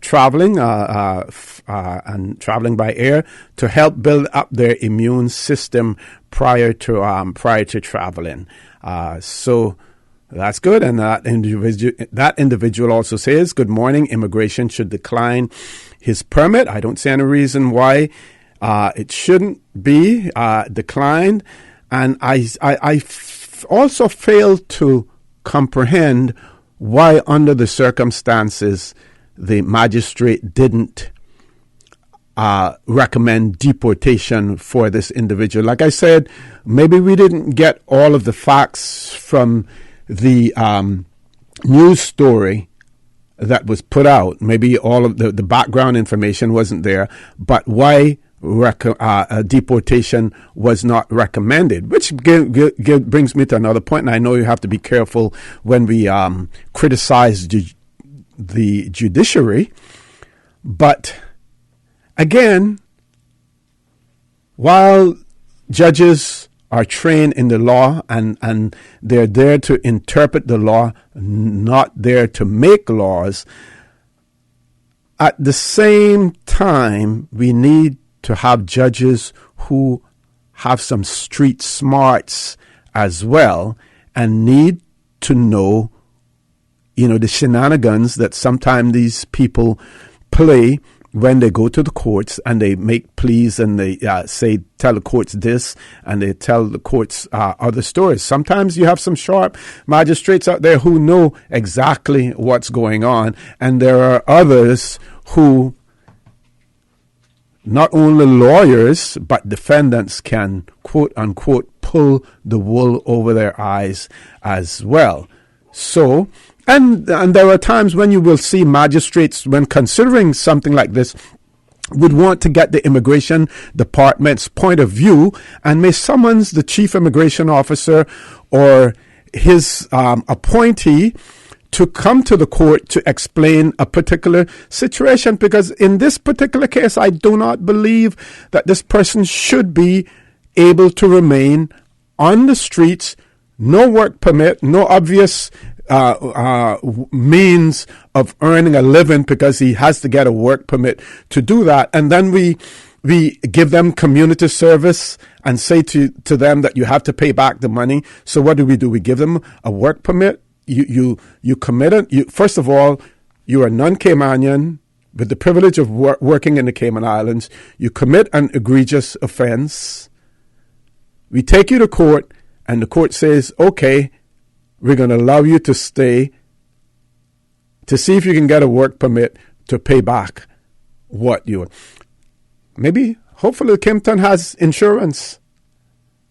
traveling and traveling by air to help build up their immune system prior to traveling. So that's good. And that individual also says, good morning, immigration should decline his permit. I don't see any reason why it shouldn't be declined. And I also fail to comprehend why, under the circumstances, the magistrate didn't recommend deportation for this individual. Like I said, maybe we didn't get all of the facts from the news story that was put out. Maybe all of the background information wasn't there, but why deportation was not recommended, which brings me to another point. And I know you have to be careful when we criticize the judiciary, but again, while judges are trained in the law and they're there to interpret the law, not there to make laws, at the same time, we need to have judges who have some street smarts as well and need to know, the shenanigans that sometimes these people play when they go to the courts and they make pleas and they tell the courts this and they tell the courts other stories. Sometimes you have some sharp magistrates out there who know exactly what's going on, and there are others who, not only lawyers but defendants, can quote unquote pull the wool over their eyes as well. So, and there are times when you will see magistrates, when considering something like this, would want to get the immigration department's point of view and may summons the chief immigration officer or his appointee to come to the court to explain a particular situation, because in this particular case, I do not believe that this person should be able to remain on the streets, no work permit, no obvious means of earning a living because he has to get a work permit to do that. And then we give them community service and say to them that you have to pay back the money. So what do? We give them a work permit. You committed. First of all, you are non-Caymanian, with the privilege of working in the Cayman Islands, you commit an egregious offense, we take you to court, and the court says, okay, we're going to allow you to stay to see if you can get a work permit to pay back what you... Maybe, hopefully, Kimpton has insurance.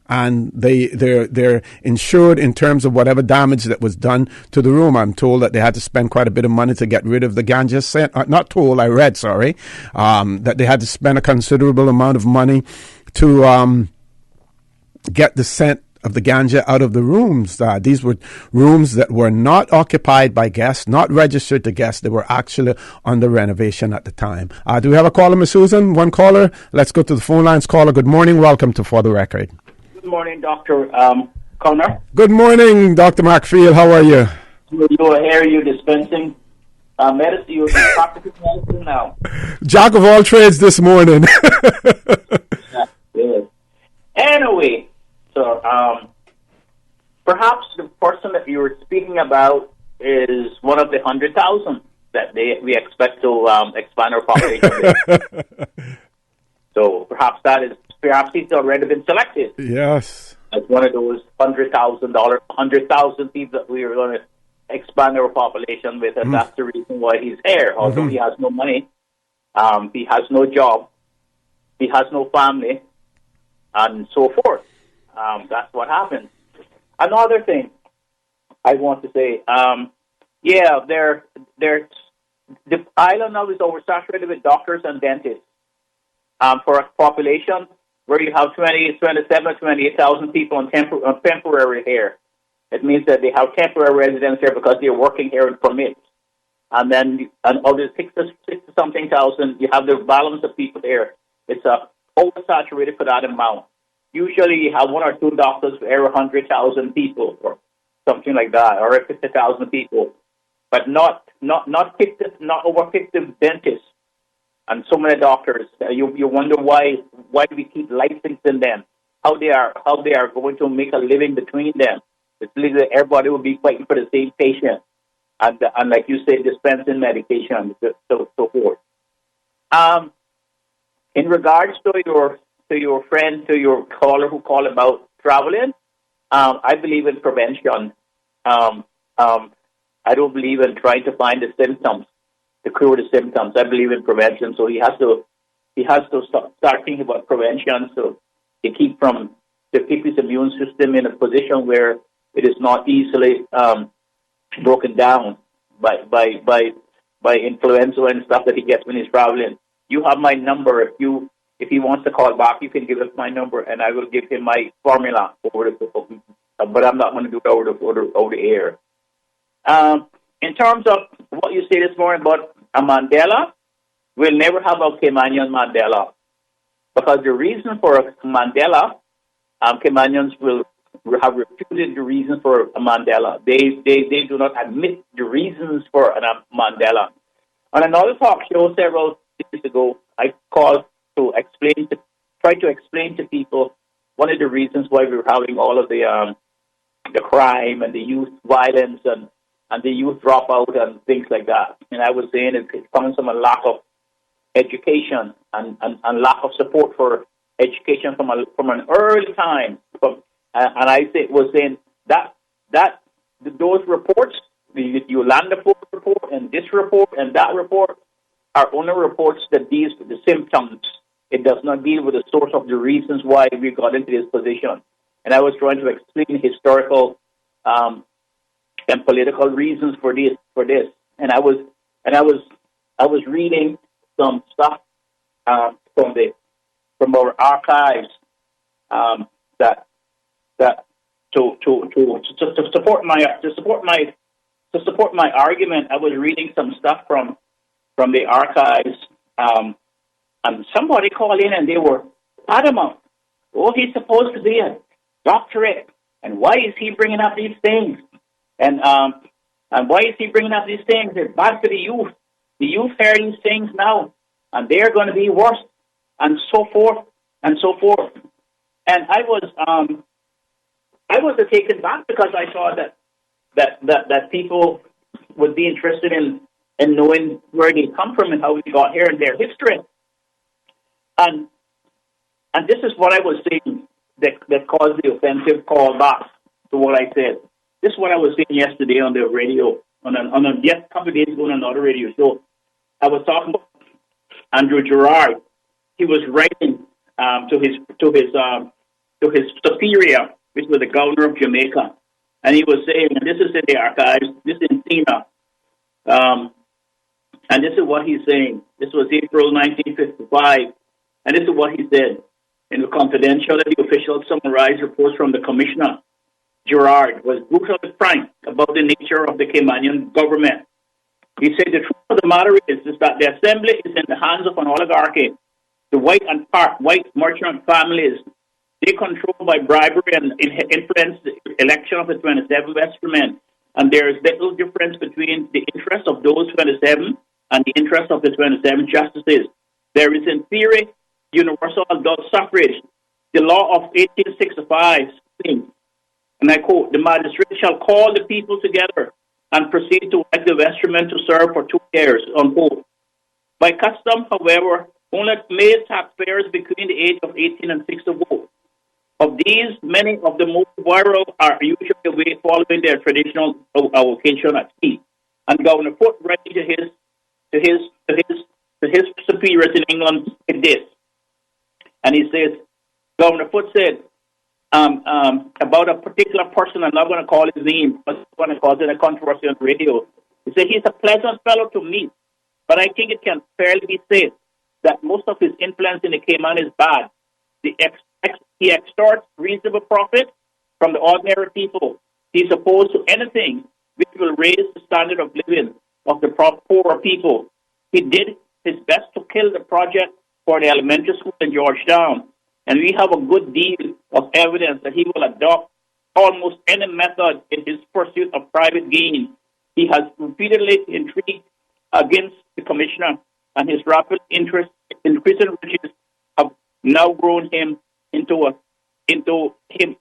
And they're insured in terms of whatever damage that was done to the room. I'm told that they had to spend quite a bit of money to get rid of the ganja scent. Not told, I read, sorry. That they had to spend a considerable amount of money to get the scent of the ganja out of the rooms. These were rooms that were not occupied by guests, not registered to guests. They were actually under renovation at the time. Do we have a caller, Ms. Susan? One caller? Let's go to the phone lines. Caller, good morning. Welcome to For the Record. Good morning, Dr. Connor. Good morning, Dr. McField. How are you? You're dispensing medicine. You're practicing medicine now. Jack of all trades this morning. Good. Anyway, so perhaps the person that you were speaking about is one of the 100,000 that we expect to expand our population with. So perhaps he's already been selected. Yes. As one of those $100,000 people that we are going to expand our population with, and that's the reason why he's here. Although he has no money, he has no job, he has no family, and so forth. That's what happens. Another thing I want to say, the island now is oversaturated with doctors and dentists. For a population where you have 28,000 people on temporary here. It means that they have temporary residence here because they're working here in permits. And then of the 60-something thousand, you have the balance of people here. It's oversaturated for that amount. Usually you have one or two doctors for every 100,000 people or something like that, or 50,000 people. But not over 50 dentists. And so many doctors, you wonder why we keep licensing them, how they are going to make a living between them. It's literally everybody will be fighting for the same patient, and like you said, dispensing medication, so forth. In regards to your friend, to your caller who called about traveling, I believe in prevention. I don't believe in trying to find the symptoms, to cure the symptoms. I believe in prevention, so he has to start thinking about prevention, so to keep his immune system in a position where it is not easily broken down by influenza and stuff that he gets when he's traveling. You have my number. If he wants to call back, you can give us my number, and I will give him my formula over the phone. But I'm not going to do it over the air. In terms of what you say this morning about a Mandela, we'll never have a Caymanian Mandela. Because the reason for a Mandela, Caymanians will have refuted the reason for a Mandela. They do not admit the reasons for a Mandela. On another talk show several days ago, I called to try to explain to people one of the reasons why we're having all of the crime and the youth violence and the youth dropout and things like that. And I was saying it comes from a lack of education and lack of support for education from an early time. And I was saying that those reports, the Yolanda report and this report and that report, are only reports that deals with the symptoms. It does not deal with the source of the reasons why we got into this position. And I was trying to explain historical and political reasons for this. And I was reading some stuff from our archives that to support my argument. I was reading some stuff from the archives, and somebody called in and they were adamant. Oh, he's supposed to be a doctorate, and why is he bringing up these things? And why is he bringing up these things? They're bad for the youth. The youth hear these things now, and they're going to be worse, and so forth and so forth. And I was taken back because I saw that people would be interested in and knowing where they come from and how we got here and their history. And this is what I was saying that caused the offensive call back to what I said. This is what I was saying yesterday on the radio, a couple of days ago on another radio show. I was talking about Andrew Gerard. He was writing to his superior, which was the governor of Jamaica, and he was saying, and this is in the archives, this is in SEMA, and this is what he's saying. This was April 1955, and this is what he said. In the confidentiality official summarized reports from the commissioner, Gerard was brutally frank about the nature of the Caymanian government. He said the truth of the matter is that the assembly is in the hands of an oligarchy. The white merchant families, they control by bribery and influence the election of the 27 Westmen. And there is little difference between the interests of those 27 and the interests of the 27 justices. There is, in theory, universal adult suffrage. The law of 1865 states, and I quote, the magistrate shall call the people together and proceed to elect the vestrymen to serve for 2 years, unquote. By custom, however, only male taxpayers between the age of 18 and 6 to vote. Of these, many of the most viral are usually away following their traditional vocation at sea. And Governor Foote writing to his superiors in England did this. And he says, Governor Foote said about a particular person, I'm not going to call his name, but I'm going to cause it a controversy on radio. He said he's a pleasant fellow to meet, but I think it can fairly be said that most of his influence in the Cayman is bad. He extorts reasonable profit from the ordinary people. He's opposed to anything which will raise the standard of living of the poorer people. He did his best to kill the project for the elementary school in Georgetown, and we have a good deal of evidence that he will adopt almost any method in his pursuit of private gain. He has repeatedly intrigued against the commissioner, and his rapid interest in increasing riches have now grown him into him,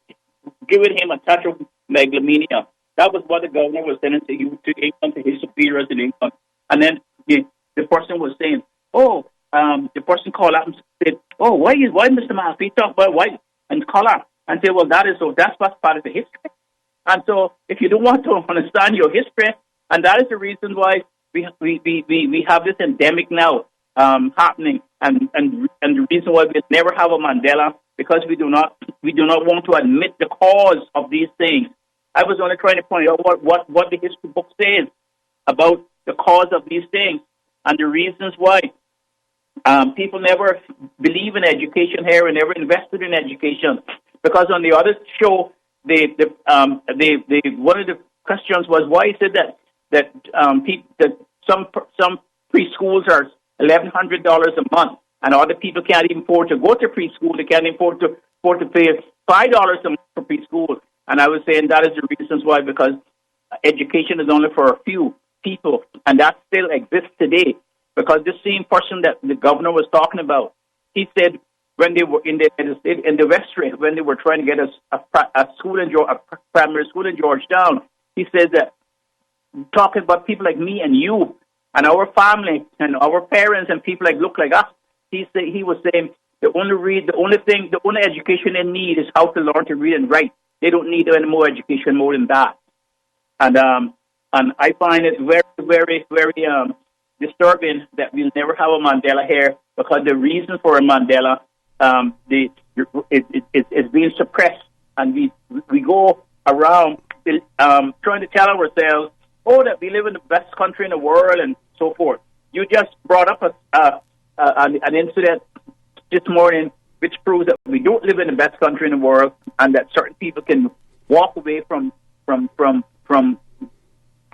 giving him a touch of megalomania. That was what the governor was saying to England, to his superiors in England. And then the person was saying, the person called up and said, why Mr. Mahaffey talk about white and color? And say, well, that's part of the history. And so if you don't want to understand your history, and that is the reason why we have this endemic now happening, and the reason why we never have a Mandela, because we do not want to admit the cause of these things. I was only trying to point out what the history book says about the cause of these things and the reasons why people never believe in education here and never invested in education. Because on the other show, one of the questions was why is it that some preschools are $1,100 a month, and other people can't even afford to go to preschool. They can't afford to pay $5 a month for preschool. And I was saying that is the reasons why, because education is only for a few people, and that still exists today. Because this same person that the governor was talking about, he said when they were in the vestry, when they were trying to get a primary school in Georgetown, he said that talking about people like me and you and our family and our parents and people like look like us, he was saying the only education they need is how to learn to read and write. They don't need any more education more than that. And I find it very, very, very disturbing that we'll never have a Mandela here, because the reason for a Mandela is being suppressed, and we go around trying to tell ourselves, that we live in the best country in the world and so forth. You just brought up an incident this morning which proves that we don't live in the best country in the world, and that certain people can walk away from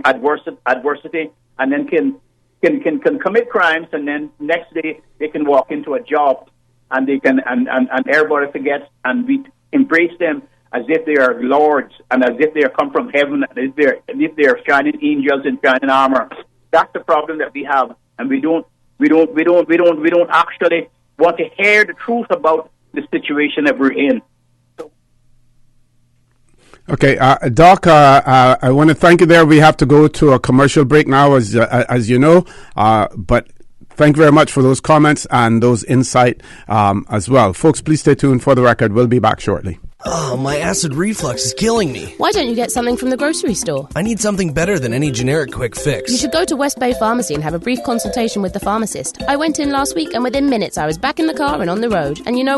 adversity and then can commit crimes, and then next day they can walk into a job and they can and everybody forgets, and we embrace them as if they are lords and as if they are come from heaven, as if they are shining angels in shining armor. That's the problem that we have, and we don't actually want to hear the truth about the situation that we're in. Okay, Doc, I want to thank you there. We have to go to a commercial break now, as you know, but thank you very much for those comments and those insight as well. Folks, please stay tuned for the record. We'll be back shortly. Oh, my acid reflux is killing me. Why don't you get something from the grocery store? I need something better than any generic quick fix. You should go to West Bay Pharmacy and have a brief consultation with the pharmacist. I went in last week and within minutes I was back in the car and on the road. And you know